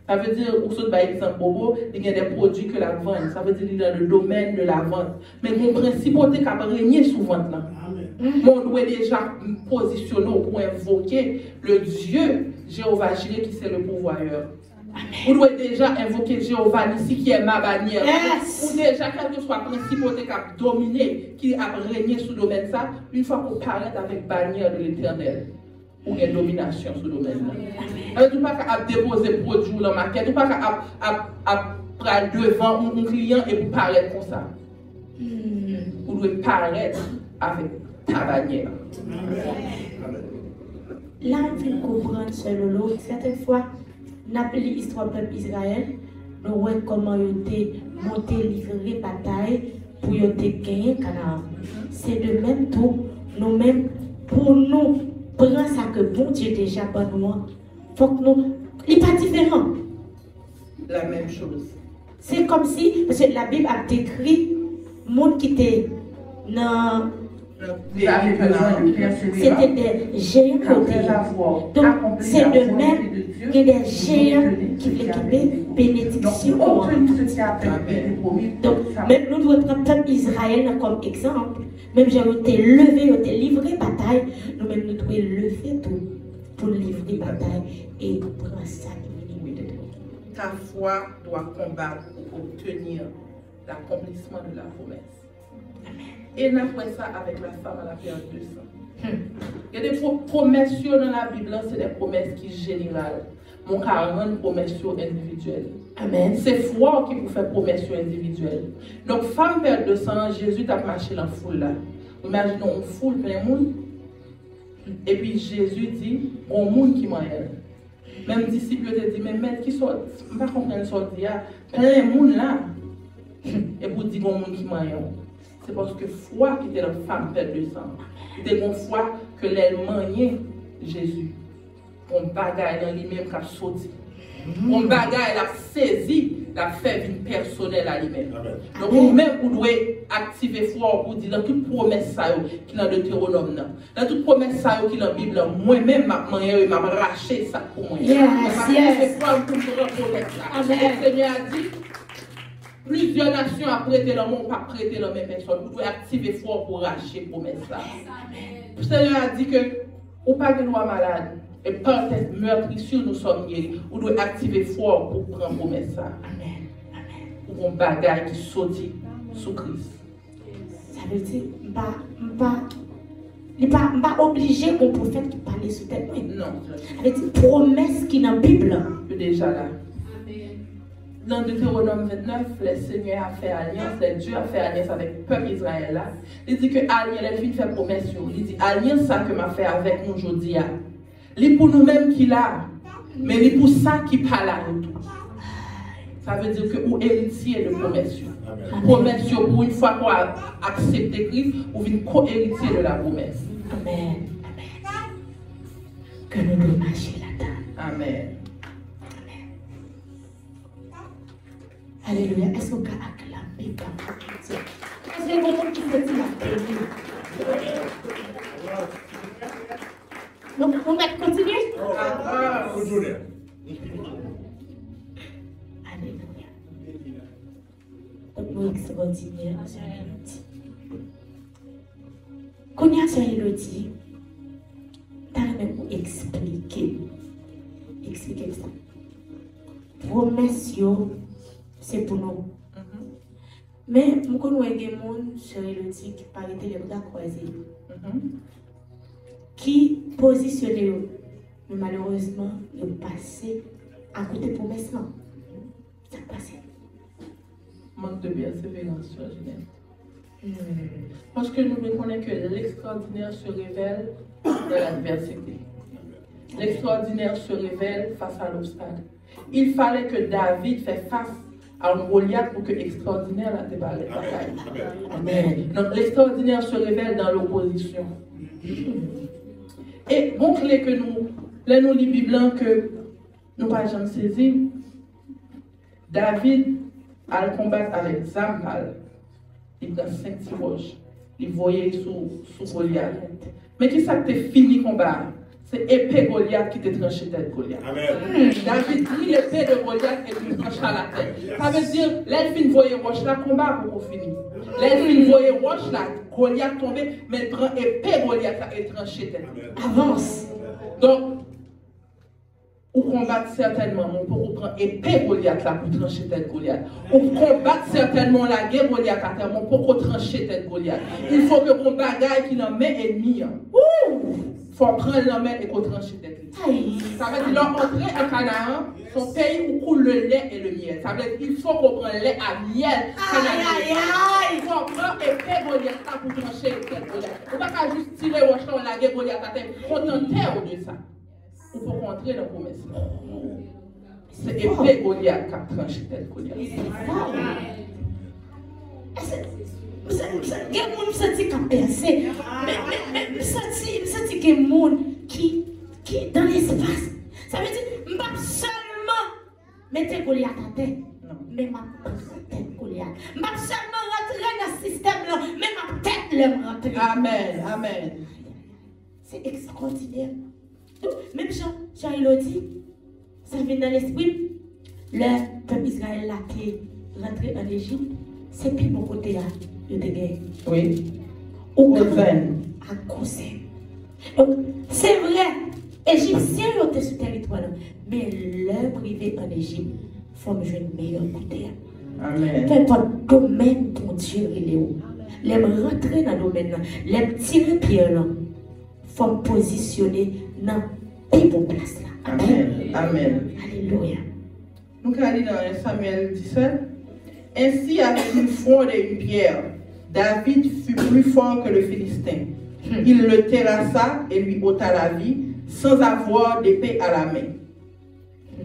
Ça veut dire, ou soit par exemple, Bobo, il y a des produits que la vente, ça veut dire qu'il est dans le domaine de la vente. Mais mon principauté qui a régné sur vente là. On doit déjà positionner pour invoquer le Dieu Jéhovah Jireh qui c'est le pourvoyeur. Vous devez déjà invoquer Jéhovah ici qui est ma bannière. Ou déjà, quel que soit la principauté qui a dominé, qui a régné sur le domaine ça, une fois qu'on paraît avec bannière de l'Éternel, ou une domination sur le domaine là. Vous ne pouvez pas déposer produit dans la maquette, vous ne pouvez pas prendre devant un client et vous paraître comme ça. Vous devez paraître avec ta bannière. Là, on peut comprendre ce lolo. Certaines fois, nous appelons l'histoire peuple Israël. Nous voyons comment ils ont monté, livré bataille pour gagner Canaan. C'est de même tout, nous-mêmes, pour nous prendre ça que bon Dieu déjà pour nous. Faut que nous. Il n'est pas différent. La même chose. C'est comme si, parce que la Bible a décrit le monde qui était dans. C'était des géants côté. Donc, c'est de même que des géants qui l'équipaient bénédiction. Donc, même nous devons prendre peuple Israël comme exemple. Même j'ai été levé, été livré bataille. Nous-mêmes, nous devons lever tout pour livrer bataille et prendre ça qui est de ta foi doit combattre pour obtenir l'accomplissement de la promesse. Et nous avons ça avec la femme à la période de sang. Il y a des promesses dans la Bible, c'est des promesses qui sont générales. Mon carrément une promesse individuelle. Amen. C'est foi qui vous fait promesse individuelle. Donc, femme période de sang, Jésus t'a marché dans la foule là. Imaginons une foule plein de monde. Et puis Jésus dit, au monde qui m'a elle. Même disciples te dit, mais maître qui sort, je ne sais pas comprendre ce qu'il y a, plein de monde là. Et pour dire au monde qui m'a elle. C'est parce que foi qui était la femme perte de sang. C'était une foi que l'elle maniait Jésus. On bagaille dans lui-même qui a sauté. On bagaille, elle a saisi la fait une personnelle à lui-même. Donc vous-même, vous devez activer foi pour dire dans toute promesse qui est dans le Deutéronome. Dans toute promesse qui est dans la Bible, moi-même, je m'a arraché ça pour moi. C'est quoi pour me reconnaître ça. Le Seigneur a dit, plusieurs nations ont prêté leur main, pas prêté la même personne. Vous devez activer fort pour racheter promesse ça. Le Seigneur a dit que, ou pas que nous sommes malades, et par cette meurtrissure nous sommes guéris. Vous devez activer fort pour prendre promesse ça. Amen. Pour un bagage qui saute sous Christ. Ça veut dire, il n'est pas obligé qu'on prophète qui parle sur tête. Non. Ça veut dire promesse qui est dans la Bible. Déjà là. Dans Deutéronome 29, le Seigneur a fait alliance, le Dieu a fait alliance avec le peuple Israël là. Il dit que alliance, il fait promesse. Il dit alliance ça que m'a fait avec nous aujourd'hui. C'est pour nous-mêmes qu'il a, mais c'est pour ça qu'il parle à nous. Ça veut dire que vous héritiez de promesse. Promesse pour une fois qu'on a accepté Christ, vous venez co-héritier de la promesse. Amen. Que nous devons marcher là-dedans. Amen. Alléluia. Est-ce qu'on peut acclamer par Dieu? Est-ce qu'il y a quelqu'un qui veut dire la donc, on va continuer? Alléluia. Donc, nous extraordinaire, Sœur Elodie. Quand il y a Sœur Elodie, tu as même expliquer ça. Promesse, c'est pour nous. Mais, je connais des gens, Sœur Elodie, qui parlent de les bras croisés. Qui positionné, mais malheureusement, ils ont passé à côté de promesse. Ça a passé. Manque de persévérance, Jeanette. Parce que nous reconnaissons que l'extraordinaire se révèle dans l'adversité. L'extraordinaire se révèle face à l'obstacle. Il fallait que David fasse face à un Goliath pour que l'extraordinaire la déballe. Amen. Donc l'extraordinaire se révèle dans l'opposition. Et bon clé que nous lisons les Bibles que nous pas jamais saisi. David a le combattre avec Zambal. Il prend 5 tiroches. Il voyait sous Goliath. Mais qui ça que fini combat? C'est épée Goliath qui te tranché tête Goliath. David dit l'épée de Goliath et lui tranche à la tête. Ça veut dire, l'elfine voyait roche là, combat pour finir. L'elfine voyait roche là, Goliath tombé, mais il prend épée Goliath là et tranché tête. Avance. Donc, ou combattre certainement, mon pour prendre épée Goliath là pour trancher tête Goliath. Ou combattre certainement la guerre Goliath à terre, mon pour trancher tête Goliath. Il faut que mon bagaille qui n'en met ennemi. Il faut prendre la main et qu'on tranche tête. Ça veut dire l'entrée à Canaan, son pays où coule le lait et le miel. Ça veut dire qu'il faut qu'on prenne le lait à miel. Il faut prendre épée Goliath là pour trancher tête Goliath. On ne va pas juste tirer au champ la guerre Goliath à terre. Contenter de ça. Il faut rentrer dans la promesse. C'est épée Goliath qui a tranché tête Goliath. Je sens qu'il a percé. Mais je sens qu'il y a des gens qui dans l'espace. Ça veut dire, je ne vais pas seulement mettre Goliath à terre, mais ma tête Goliath. Je ne vais pas seulement rentrer dans le système, mais ma tête l'aime rentrer. Amen, amen. C'est extraordinaire. Donc, même Jean-Elodie, ça vient dans l'esprit. Le peuple Israël là qui est rentré en Égypte, c'est plus mon côté là, de guerre. Oui. Ou à cause. Donc, c'est vrai, Égyptiens étaient sur le territoire, mais leur privé en Égypte, il faut me jouer une meilleure côté. Amen. Peu importe le domaine dont Dieu est où. Les rentrer dans le domaine, les tirer pierre là, il faut me positionner dans la bonne place là. Amen. Amen. Alléluia. Nous allons dans Samuel 17. Ainsi, avec une fronde et une pierre, David fut plus fort que le Philistin. Il le terrassa et lui ôta la vie, sans avoir d'épée à la main.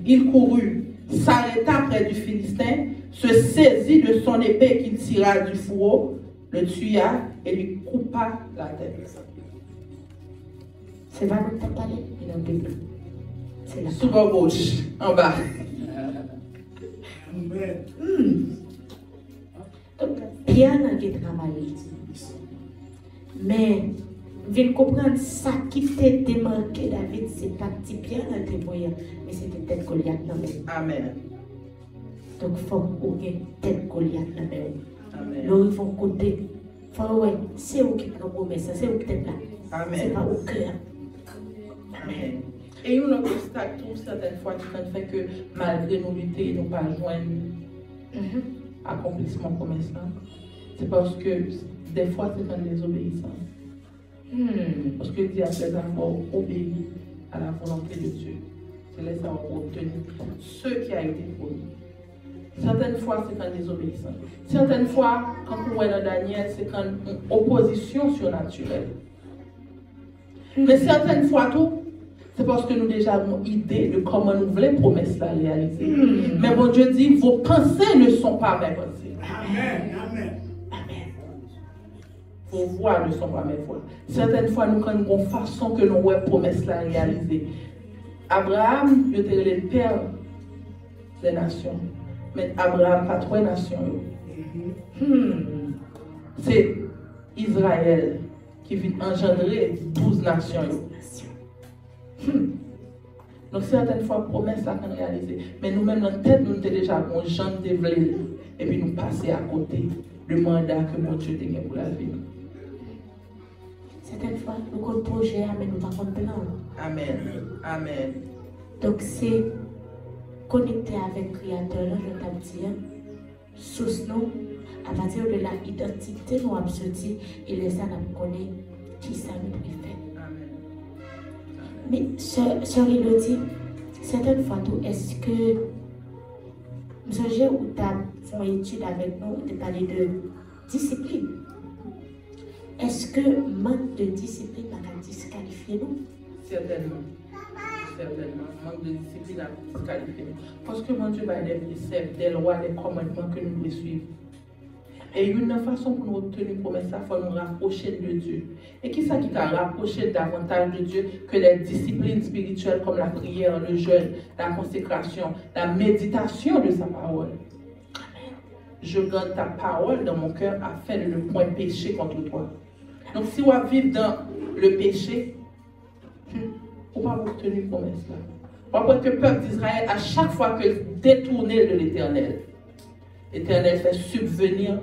Il courut, s'arrêta près du Philistin, se saisit de son épée qu'il tira du fourreau, le tua et lui coupa la tête. C'est pas le parler, il a Bible. C'est la sous bord gauche, en bas. Donc, Pierre n'a pas travaillé. Mais, je viens comprendre ça qui t'est démarqué, David, c'est pas petit Pierre dans le témoignage, mais c'était tête Goliath. Amen. Donc, il faut qu'on ait tête Goliath. Amen. Là, il faut côté. C'est où qui prend promesse, c'est où qui t'es là. Amen. C'est pas au cœur. Amen. Et une autre obstacle, certaines fois, qui fait que malgré nos lutter, nous ne pas joindre accomplissement promesse là, c'est parce que des fois, c'est une désobéissance. Parce que Dieu a fait avoir obéi à la volonté de Dieu. C'est laissé obtenir ce qui a été promis. Certaines fois, c'est une désobéissance. Certaines fois, quand on voit dans Daniel, c'est une opposition surnaturelle. Mais certaines fois, tout, c'est parce que nous déjà avons une idée de comment nous voulons promesse la réaliser. Mais bon Dieu dit, vos pensées ne sont pas mes pensées. Amen. Amen. Amen. Vos voix ne sont pas mes voix. Certaines fois, nous avons une façon que nous voulons promesse la réaliser. Abraham, il était le père des nations. Mais Abraham, pas trois nations. C'est Israël qui vient engendrer 12 nations. Donc certaines fois, promesses là qu'on réalise. Mais nous-mêmes, dans notre tête, nous sommes déjà bon, gens développés. Et puis nous passer à côté du mandat que mon Dieu a gagné pour la vie. Certaines fois, nous avons un projet, mais nous n'avons pas de plan. Amen. Amen. Donc c'est connecté avec le Créateur, là, je t'ai dit, sous nous, à partir de la identité, nous avons sorti et les gens nous connaissent qui ça nous préfère. Mais, sœur Elodie, certaines fois, est-ce que vous avez ou tu as fait une étude avec nous de parler de discipline? Est-ce que manque de discipline va disqualifier nous? Certainement. certainement. Manque de discipline à disqualifier. Parce que mon Dieu va des préceptes, des lois, des commandements que nous devons suivre. Et une façon pour nous obtenir promesse, il faut nous rapprocher de Dieu. Et qui ça qui t'a rapproché davantage de Dieu que les disciplines spirituelles comme la prière, le jeûne, la consécration, la méditation de sa parole. Je garde ta parole dans mon cœur afin de ne point pécher contre toi. Donc si on vit dans le péché, on va obtenir promesse là. On voit que le peuple d'Israël, à chaque fois que détourné de l'Éternel, l'Éternel fait subvenir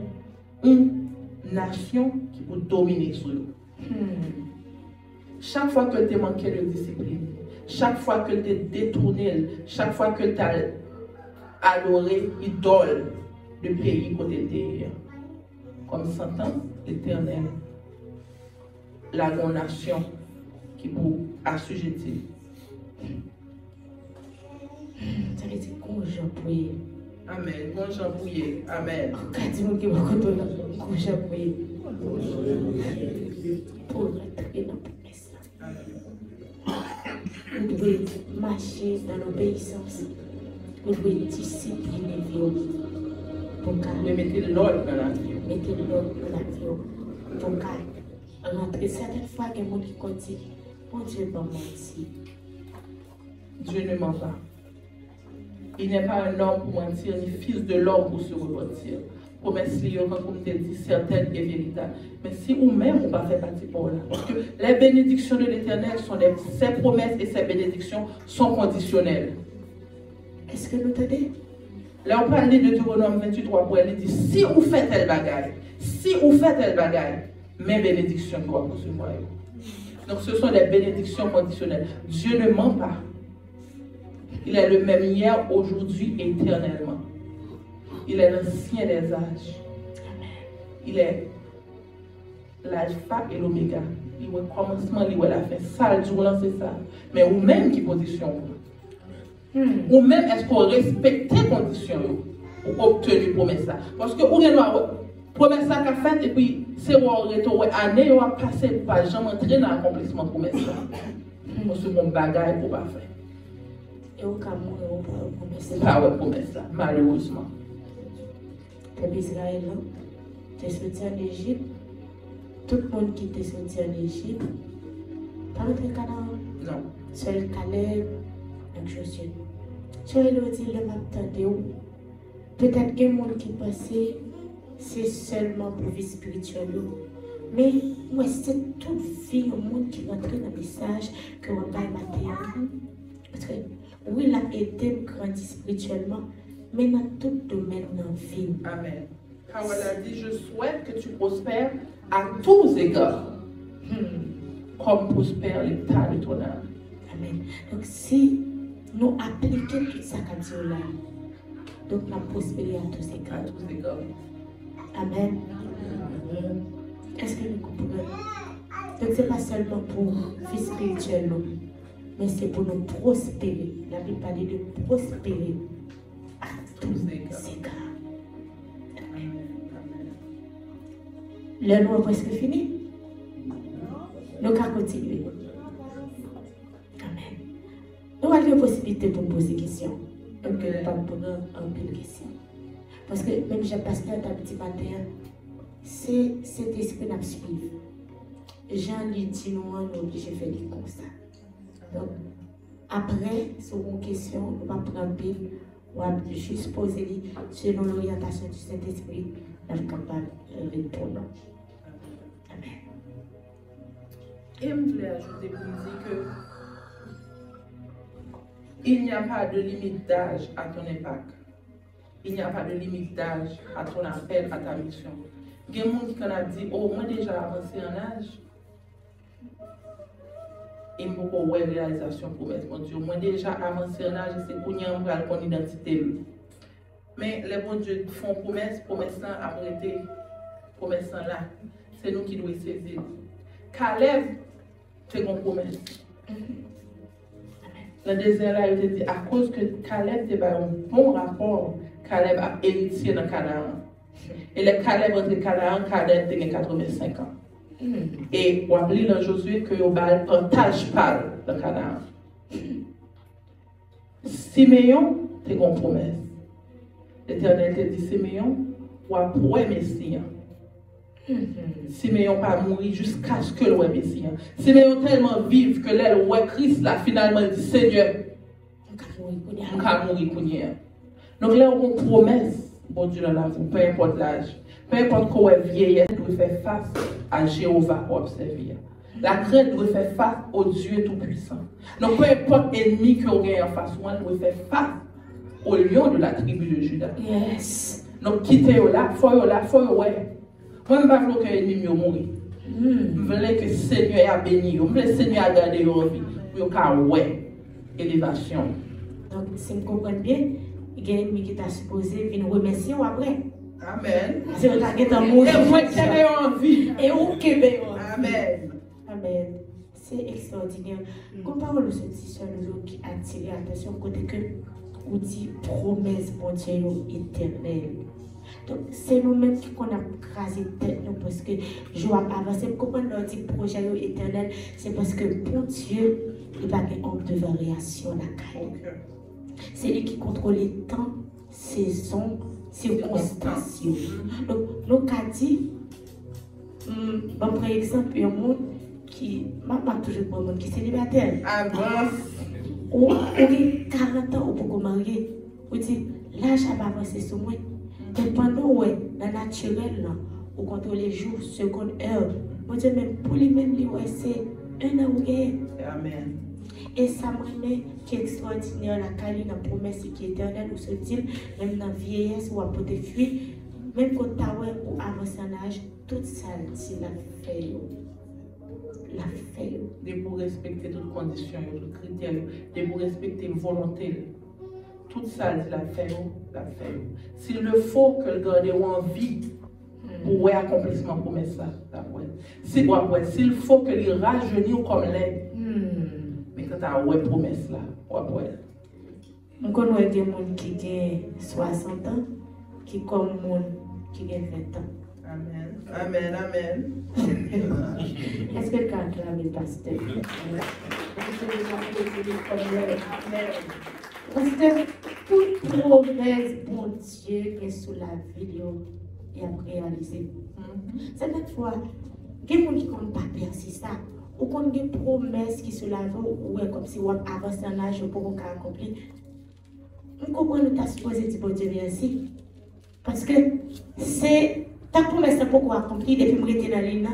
une nation qui peut dominer sur eux. Chaque fois que tu manqué de discipline, chaque fois que tu détourné, chaque fois que tu as adoré idole de pays côté terre, comme sentence, l'Éternel, la nation qui peut assujettir. Ça veut dire qu'on j'en prie. Amen. Bon Jean Bouillet. Amen. Dis-moi qui va continuer qu'on j'en prie. Pour rentrer dans la promesse. Vous devez marcher dans l'obéissance. Vous devez discipliner vous. Pour mettez l'ordre dans la vie. Mettez l'ordre dans la vie. Pour rentrer certaines fois que les gens qui continuent. Mon Dieu va mentir. Dieu ne ment pas. Il n'est pas un homme pour mentir, ni fils de l'homme pour se repentir. Promesse liée, comme tu dit, certaine et véritable. Mais si vous-même, vous ne pas fait partie pour là. Parce que les bénédictions de l'Éternel sont ses promesses et ses bénédictions sont conditionnelles. Est-ce que nous t'aidons? Là, on parle de Deutéronome 28:3 pour elle dit, si vous faites tel bagaille, mes bénédictions doivent vous recevoir. Donc ce sont des bénédictions conditionnelles. Dieu ne ment pas. Il est le même hier, aujourd'hui et éternellement. Il est l'ancien des âges. Il est l'alpha et l'oméga. Il est le commencement, il est la fin. Ça, le jour c'est ça. Mais vous-même qui position ou même est-ce qu'on respecte les conditions pour obtenir promesse ça? Parce que vous avez promesse ça qu'a fait et puis c'est où on année on a passé pour pas jamais entrer dans l'accomplissement de promesse ça. Parce que mon bagage pour pas faire. Et au cas où on parle promesse ça. Pas promesse ça, malheureusement. Le peuple Israël, tu es sorti en Égypte. Tout le monde qui est sorti en Égypte, pas le Canaan. Non. Seul Caleb et Josué. Tu as dit le matin peut-être que les gens qui passent, c'est seulement pour vie spirituelle. Mais moi, c'est toute vie au monde qui rentre dans le message que on va matin. Parce que oui, il a aidé à grandir spirituellement, mais dans tout domaine de la vie. Amen. Powell a dit, je souhaite que tu prospères à tous égards, comme prospère l'état de ton âme. Amen. Donc si nous appliquons tout ça comme ça là, donc nous prospérer à tous égards. À tous égards. Amen. Est-ce que nous comprenons? Donc ce n'est pas seulement pour vie spirituelle, mais c'est pour nous prospérer. La Bible parle de prospérer à tous égards. Le mot est presque fini. Nous allons continuer. Amen. Nous avons la possibilité pour poser des questions. Donc, nous ne pouvons pas poser un peu de questions. Parce que même Jean-Pasteur t'a dit matin, c'est cet esprit à suivre. Jean lui dit nous, on est obligé de faire des constats. Donc, après, sur une question, on va prendre pile, on va juste poser selon l'orientation du Saint-Esprit, on est capable de répondre. Amen. Et je voulais ajouter pour dire que il n'y a pas de limite d'âge à ton impact. Il n'y a pas de limite d'âge à ton appel, à ta mission. Il y a des gens qui ont dit, oh, moi déjà avancé en âge. Et je peux avoir une réalisation pour mon Dieu. Moi déjà avancé en âge, c'est pour nous avoir mon identité. Mais les bons Dieu font promesse là, après été, promesse là. C'est nous qui devons saisir. Caleb fait une promesse. Le désert là, il te dit, à cause que Caleb avait un bon rapport, Caleb a hérité dans Canaan. Et le Caleb entre Canaan, Caleb a 85 ans. Et on a dit dans Josué que on ne partage pas dans Canaan. Siméon, t'es une promesse. L'Éternel te dit, Siméon, ou après Messie. Siméon pas mourir jusqu'à ce que le Messie. Siméon tellement vive que l'aile ouais Christ là finalement dit Seigneur, on va mourir pour hier. Donc là on promesse, bon Dieu dans la vie, peu importe l'âge, peu importe quoi vieillesse, doit faire face à Jéhovah pour observer. La crainte doit faire face au Dieu Tout-Puissant. Donc peu importe l'ennemi que vous avez en face, on doit faire face au lion de la tribu de Juda. Yes. Donc quittez là, faut ouais. Moi, je ne veux pas que l'ennemi mourir. Je veux que le Seigneur a béni. Je veux que le Seigneur a gardé leur vie. Pour qu'il y ait élévation. Donc, si vous comprenez bien, il y a un ennemi qui t'a supposé venir remercier ou après. Amen. C'est vous qui avez mourir. Et moi, j'ai en vie. Et où Québec. Amen. Amen. C'est extraordinaire. Comme parole de cette histoire, nous qui attire l'attention côté que vous dit promesse mon Dieu éternelle. Donc, c'est nous-mêmes qui qu'on a crasé tête nous parce que je vais avancer. Vous comprenez notre projet éternel, c'est parce que pour Dieu, il n'y a pas de variation là. C'est lui qui contrôle les temps, saisons, circonstances. Donc, nous avons dit, par exemple, il y a un monde qui, m'a toujours pour un monde qui est célibataire. Avance. Ou 40 ans, ou pour marier. Ou dit, l'âge a avancé sur moi. Et pendant ouais, dans naturel, ou contrôle les jours, secondes, heures, mon Dieu, même pour les mêmes, c'est un an ou deux. Amen. Et ça me met qui est extraordinaire, la qualité, la promesse qui est éternelle, ou se dit, même dans la vieillesse ou à porter fuite, même quand tu as ou avancé en âge, tout ça, c'est la fait. La fait. De pour respecter toutes conditions, toutes critères, de pour respecter volonté. Tout ça, c'est la fait. S'il le faut que le garder en vie pour accomplissement de promesse, s'il faut que le rajeunisse comme l'aide. Mais quand tu as une promesse là, nous connaissons des gens qui ont 60 ans, qui comme des gens qui ont 20 ans. Amen. Amen. Amen. Est-ce que quelqu'un acclame le pasteur? Parce que toute promesse, bon Dieu, qui est sous la vie et à réaliser. Cette fois, il y a des gens qui ne comptent pas persister. Ou qu'on a des promesses qui sont là, ou comme si on avance en âge pour qu'on accomplir. On comprend que tu as supposé dire bon Dieu merci. Parce que c'est ta promesse pour qu'on accomplir depuis que tu es dans l'île,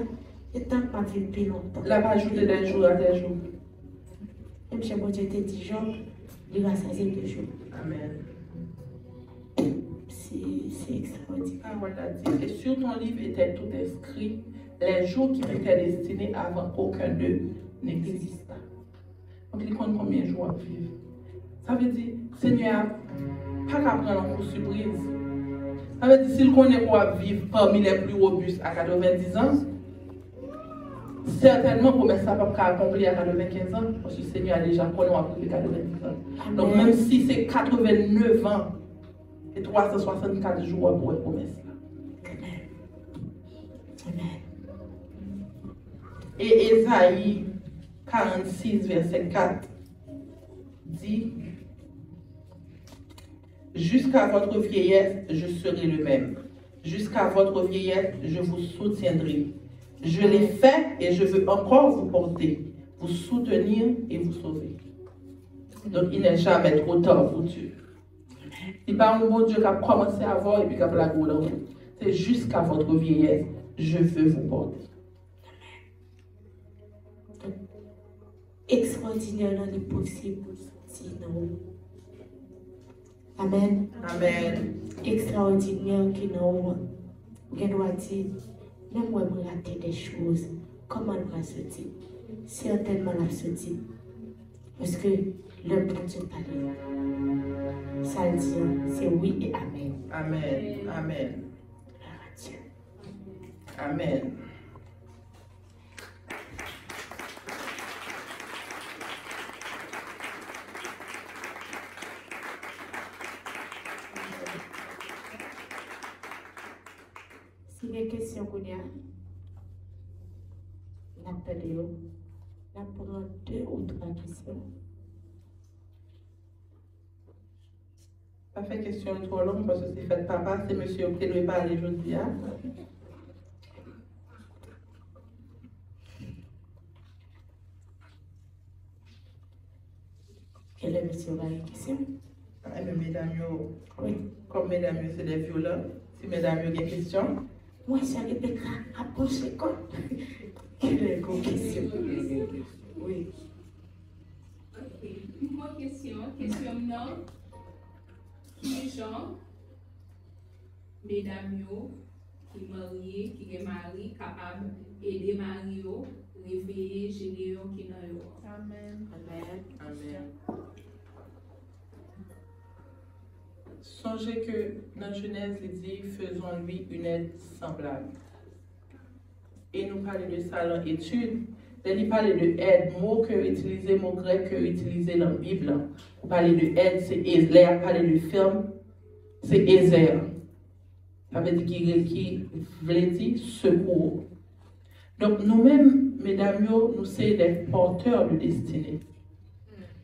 et tant que tu vis plus longtemps. La va ajouter des jours à des jours. Même si bon Dieu était 10 jours, il va s'asseoir 2 jours. Amen. C'est extraordinaire. Et sur ton livre était tout inscrit les jours qui étaient destinés avant qu'aucun d'eux n'existe. Donc, il compte combien de jours à vivre. Ça veut dire, Seigneur, pas qu'à prendre pour surprise. Ça veut dire, s'il connaît quoi vivre parmi les plus robustes à 90 ans, certainement, pour ça ne va pas accomplir à 95 ans, parce que le Seigneur a déjà connu à plus de 90 ans. Donc, même si c'est 89 ans et 364 jours pour une promesse. Et Ésaïe 46, verset 4 dit: jusqu'à votre vieillesse, je serai le même. Jusqu'à votre vieillesse, je vous soutiendrai. Je l'ai fait et je veux encore vous porter, vous soutenir et vous sauver. Donc il n'est jamais trop tard pour Dieu. Il n'est pas un bon Dieu qui a commencé à voir et puis qui a la gourde. C'est jusqu'à votre vieillesse, je veux vous porter. Extraordinaire dans les possibles. Amen. Amen. Extraordinaire qui nous doit dire, même moi, je rater des choses. Comment on va se dire? Certainement, on va se dire. Parce que le bon Dieu parle. Ça dit, c'est oui et amen. Amen. Amen. Amen. Si il y a des questions qu'on a, l'appelez-vous. Là, pour 2 ou 3 questions. Pas fait question trop longue parce que c'est fait papa, c'est monsieur qui ne pas aller aujourd'hui. Quelle est monsieur la question? Mesdames, Oui. comme mesdames, c'est des violents. Si mesdames, il y a des questions. Moi, ça répète approcher quoi? Quelle est la question? Oui. Ok. Une autre question. Question non. Qui gens, mesdames, qui mariés, qui sont mariés, capables d'aider Marie, réveiller, gérer, qui n'ont pas. Amen. Amen. Amen. Songez que dans Genèse, il dit faisons-lui une aide semblable. Et nous parlons de ça dans l'étude. Il parle de aide, mot que utilisé, mot grec que utilisé dans la Bible. On parle de aide, c'est Ezer, parler de ferme, c'est Ezer. Ça veut dire qui veut dire secours. Donc nous-mêmes, mesdames, nous sommes des porteurs de destinée.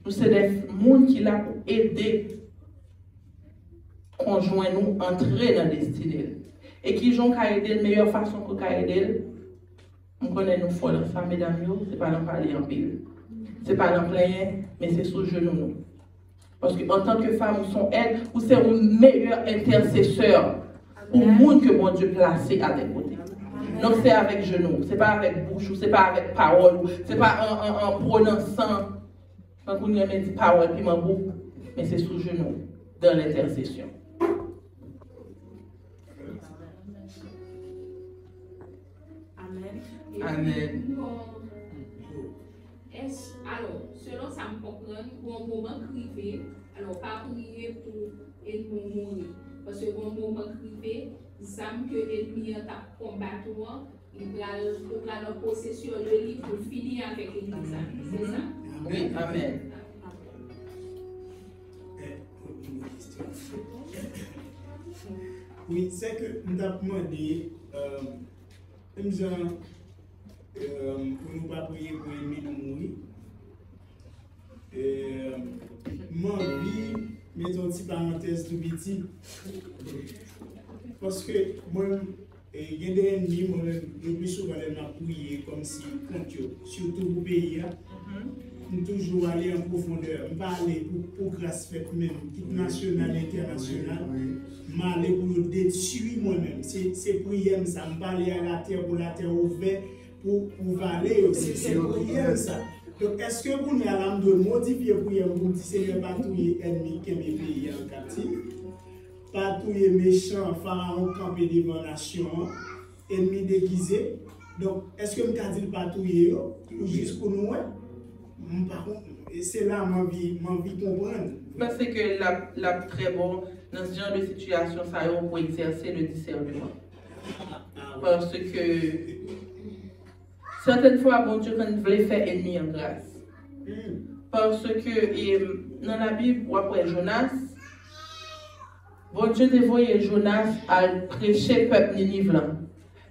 Nous sommes des gens qui sont là pour aider conjoint nous entrer dans la destinée. Et qui ont aider de la meilleure façon pour aider. On connaît nous folles dans ça, mesdames, ce n'est pas dans parler en pile. Ce n'est pas dans plein, mais c'est sous genou. Parce qu'en tant que femme, nous sommes elles, ou c'est un meilleur intercesseur au monde que mon Dieu placé à tes côtés. Donc c'est avec genoux, ce n'est pas avec bouche, ce n'est pas avec parole, ce n'est pas en prononçant, quand on y dit parole puis ma bouche, mais c'est sous genou, dans l'intercession. Amen. Alors, selon ça me comprend, pour un moment privé, alors pas prier pour l'ennemi mourir. Parce que pour un moment privé, ça me que l'ennemi a combattu, il prend la possession de lui pour finir avec l'ennemi. C'est ça? Oui, amen. Oui, c'est que nous avons demandé, pour nous pas prier pour l'ennemi nous mourir. Moi, mettons une petite parenthèse tout petit. Parce que moi, il y a des ennemis, moi, le plus souvent, je m'ai prié comme si, surtout pour le pays, nous toujours aller en profondeur. Je ne pas aller pour grâce faite même, quitte nationale, internationale. Je vais aller pour le détruire moi-même. C'est prière, ça. Je ne pas aller à la terre pour la terre ouverte, pour valer aussi. C'est prière, ça. Donc, est-ce que vous avez l'âme de modifier prière pour dire Seigneur, pas tous les ennemis qui mes pays en captif, pas tous les méchants, pharaons campés devant la nation, ennemis déguisés. Donc, est-ce que vous avez dit pas tous les ou juste pour nous? Par contre, c'est là ma vie comprendre. Parce que la très bon dans ce genre de situation, ça y est pour exercer le discernement. Parce que certaines fois, bon Dieu, quand il voulait faire ennemi en grâce. Parce que dans la Bible, après Jonas, bon Dieu dévoyait Jonas à prêcher peuple Ninive.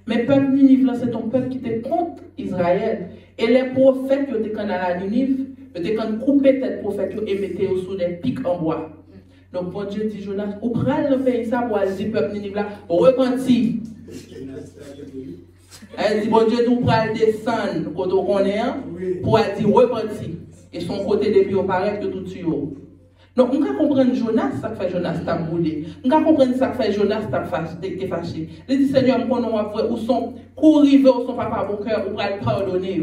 Mais peuple Ninive, c'est un peuple qui était contre Israël. Et les prophètes qui étaient à la Ninive, ils étaient coupés tête prophètes et mettaient sous des pics en bois. Donc bon Dieu dit Jonas, ou prend le pays ça pour dire peuple Ninive là, repentis. Elle dit bon Dieu nous prend descendre quand on connaît pour dire repentis. Et son côté depuis on paraît que tout tue. Donc, on peut comprendre Jonas, ça fait Jonas t'a brûlé. On peut comprendre ça fait Jonas t'a fâché. Il dit Seigneur, on connaît où sont courrivé où son papa bon cœur, ou le pardonner.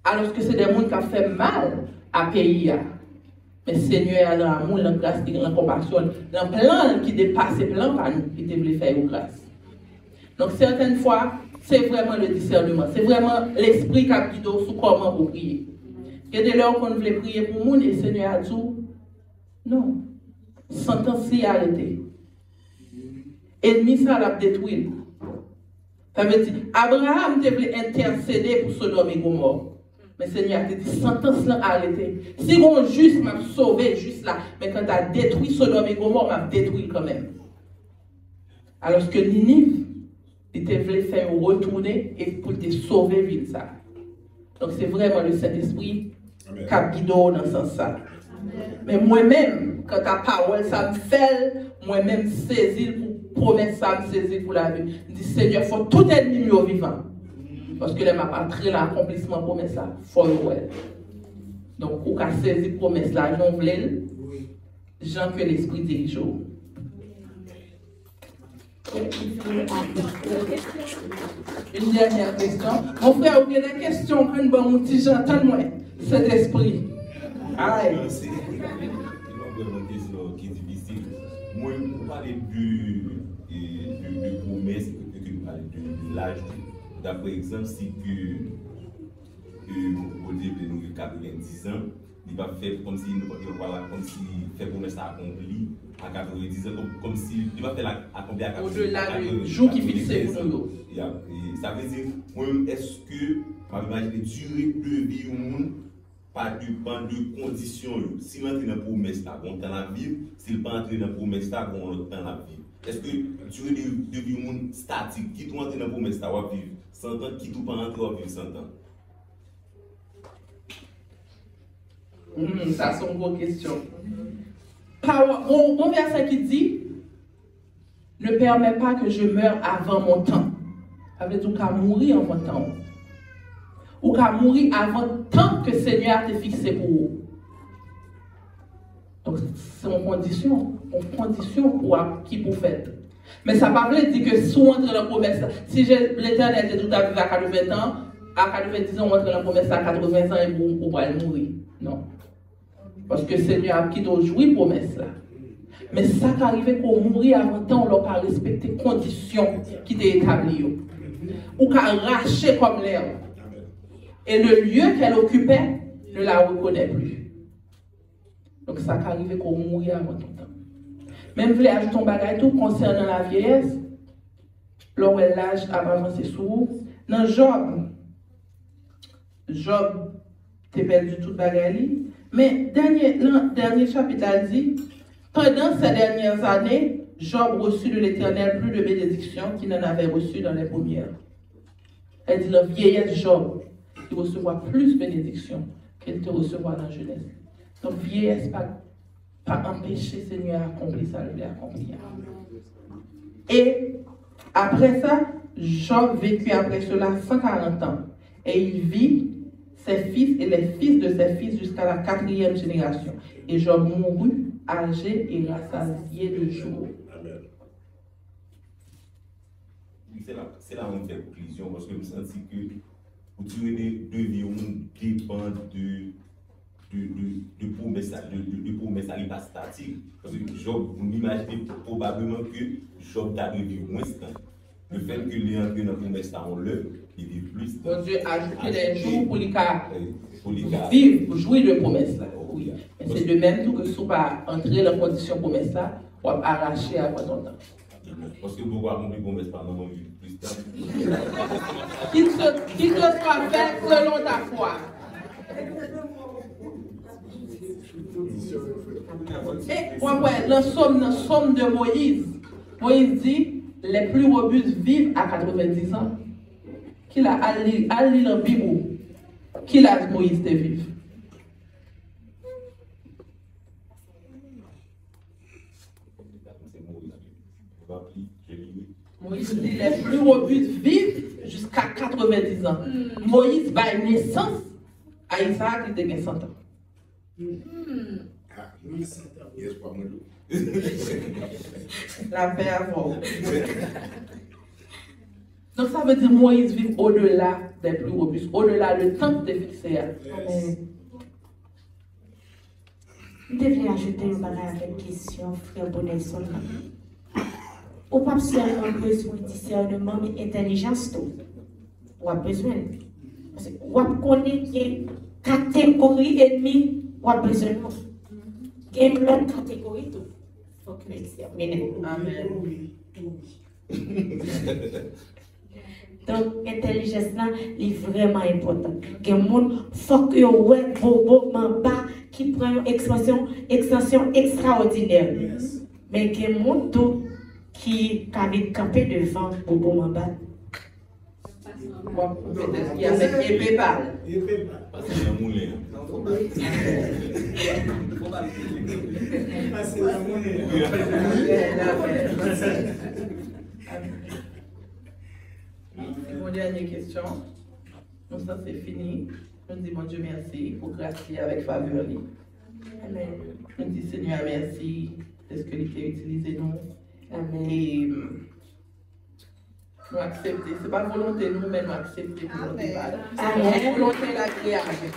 Alors que c'est des gens qui ont fait mal à pays. Mais Seigneur a l'amour, la grâce, la compassion, le plan qui dépasse le plan par nous, qui te voulait faire grâce. Donc, certaines fois, c'est vraiment le discernement. C'est vraiment l'esprit qui a guidé sur comment vous prier. Il y a des lors qu'on voulait prier pour nous et le Seigneur a dit non, sentence a arrêté. Ennemi ça l'a détruit. Ça veut dire Abraham devait intercéder pour Sodome et Gomorrhe. Mais le Seigneur a dit sentence là arrêté. Si on juste m'a sauvé juste là, mais quand tu as détruit Sodome et Gomorre, m'a détruit quand même. Alors que Ninive, il te voulait faire retourner et pour te sauver ville ça. Donc c'est vraiment le Saint-Esprit qui a guidé dans ce sens-là. Mais moi-même, quand ta parole, ça me fait, moi-même saisir pour promettre ça, me saisir pour la vie. Je dis, Seigneur, il faut tout ennemi au vivant. Parce que là, m'a pas très l'accomplissement de promesse là, faut le voir. Donc, pour qu'à saisir promesse là, j'en voulais, Jean que l'esprit dirige. Une dernière question. Mon frère, vous avez des questions quand bon petit j'entends moi cet esprit. Aïe. C'est une question qui est difficile. Moi, je parle de promesse, je parle de l'âge. D'après exemple, si au début de 90 ans, il va faire comme s'il fait promesse accomplie à 90 ans, comme s'il va faire accomplir à 90 ans. Au-delà du jour qui fixé pour nous. Ça veut dire, moi-même, est-ce que, ma imagine, durée de vie au monde, pas dépend de conditions. Si on entre dans la promesse, on temps à vivre. Si on ne pas entrer dans la promesse, on a le temps à vivre. Est-ce que durée de vie au monde statique, qui doit entrer dans la promesse, on va vivre 100 ans, qui ne doit pas entrer, on va vivre 100 ans? Ça, c'est une bonne question. Mon verset qui dit, ne permets pas que je meure avant mon temps. Ça veut dire qu'à mourir avant temps. Ou qu'à mourir avant le temps que le Seigneur a fixé pour vous. Donc, c'est une condition pour qui vous faites. Mais ça ne veut pas dire que si on entre dans la promesse, si l'Éternel était tout à vivre à 80 ans, à 90 ans, on entre dans la promesse à 80 ans et vous allez mourir. Non. Parce que le Seigneur a quitté aujourd'hui promesse là. Mais ça qui arrive pour mourir avant le temps, on n'a pas respecté les conditions qui étaient établies. Ou qu'à arracher comme l'herbe. Et le lieu qu'elle occupait ne la reconnaît plus. Donc ça qui arrive pour mourir avant ton temps. Même si vous voulez ajouter un bagage tout concernant la vieillesse, là où l'âge a avancé sur vous, dans Job, t'es perdu tout bagage. Mais dernier chapitre a dit, pendant ces dernières années, Job reçut de l'Éternel plus de bénédictions qu'il n'en avait reçu dans les premières. Elle dit, la vieillesse Job, il recevra plus de bénédictions qu'il te recevra dans la jeunesse. Donc, vieillesse, pas empêcher Seigneur à accomplir ça, il a accompli. Et après ça, Job vécut après cela 140 ans. Et il vit ses fils et les fils de ses fils jusqu'à la 4e génération. Et Job mourut âgé et rassasié de jours. C'est là où on fait conclusion, parce que je me sens que pour tuer de vie, on dépend de promesses à l'état statique. Parce que Job, vous imaginez probablement que Job a de vivre moins de temps. Le fait que les gens dans la promesse on le, il vit plus. Bon Dieu a ajouté des jours pour vivre, pour jouir de promesse là. Oui. Mais c'est de même tout que si on pas entrer dans la condition promesse là, on va arracher à votre temps. Parce que vous avez compris promesse par nous, plus de temps. Qu'il te soit fait selon ta foi. Et ouais, le somme de Moïse. Moïse dit, les plus robustes vivent à 90 ans. Qu'il a allé dans la Bible. Qu'il a Moïse de vivre. Moïse dit, les plus robustes vivent jusqu'à 90 ans. Moïse va naissance à Isaac qui était 100 ans. La paix avant. Donc ça veut dire Moïse vit au-delà des plus robustes, au-delà du temps de fixé. Je devrais ajouter une avec une question, frère Bonelson. Ou pas seulement besoin de discernement, mais intelligence tout. Ou a besoin. Parce que ou a connaître catégorie ennemie, ou a besoin. Il y a une autre catégorie tout. Il faut que l'examine. Amen. Donc, l'intelligence là est vraiment important. Il y a des gens faut que ouais bobo mamba qui prend une extension extraordinaire. Mais il y a des gens qui camper devant bobo mamba. Bon, peut-être qu'il y a avec épée pâle. Épée pâle. Parce que c'est un moulin. Parce que la monnaie. C'est mon dernière question. Donc ça c'est fini. Je dis mon Dieu merci pour grâce avec faveur. Amen. Je dis Seigneur merci de ce que tu as utilisé nous. Amen. Et nous accepter. Ce n'est pas volonté nous, mais nous accepter pour volonté. Amen. Volonté la création.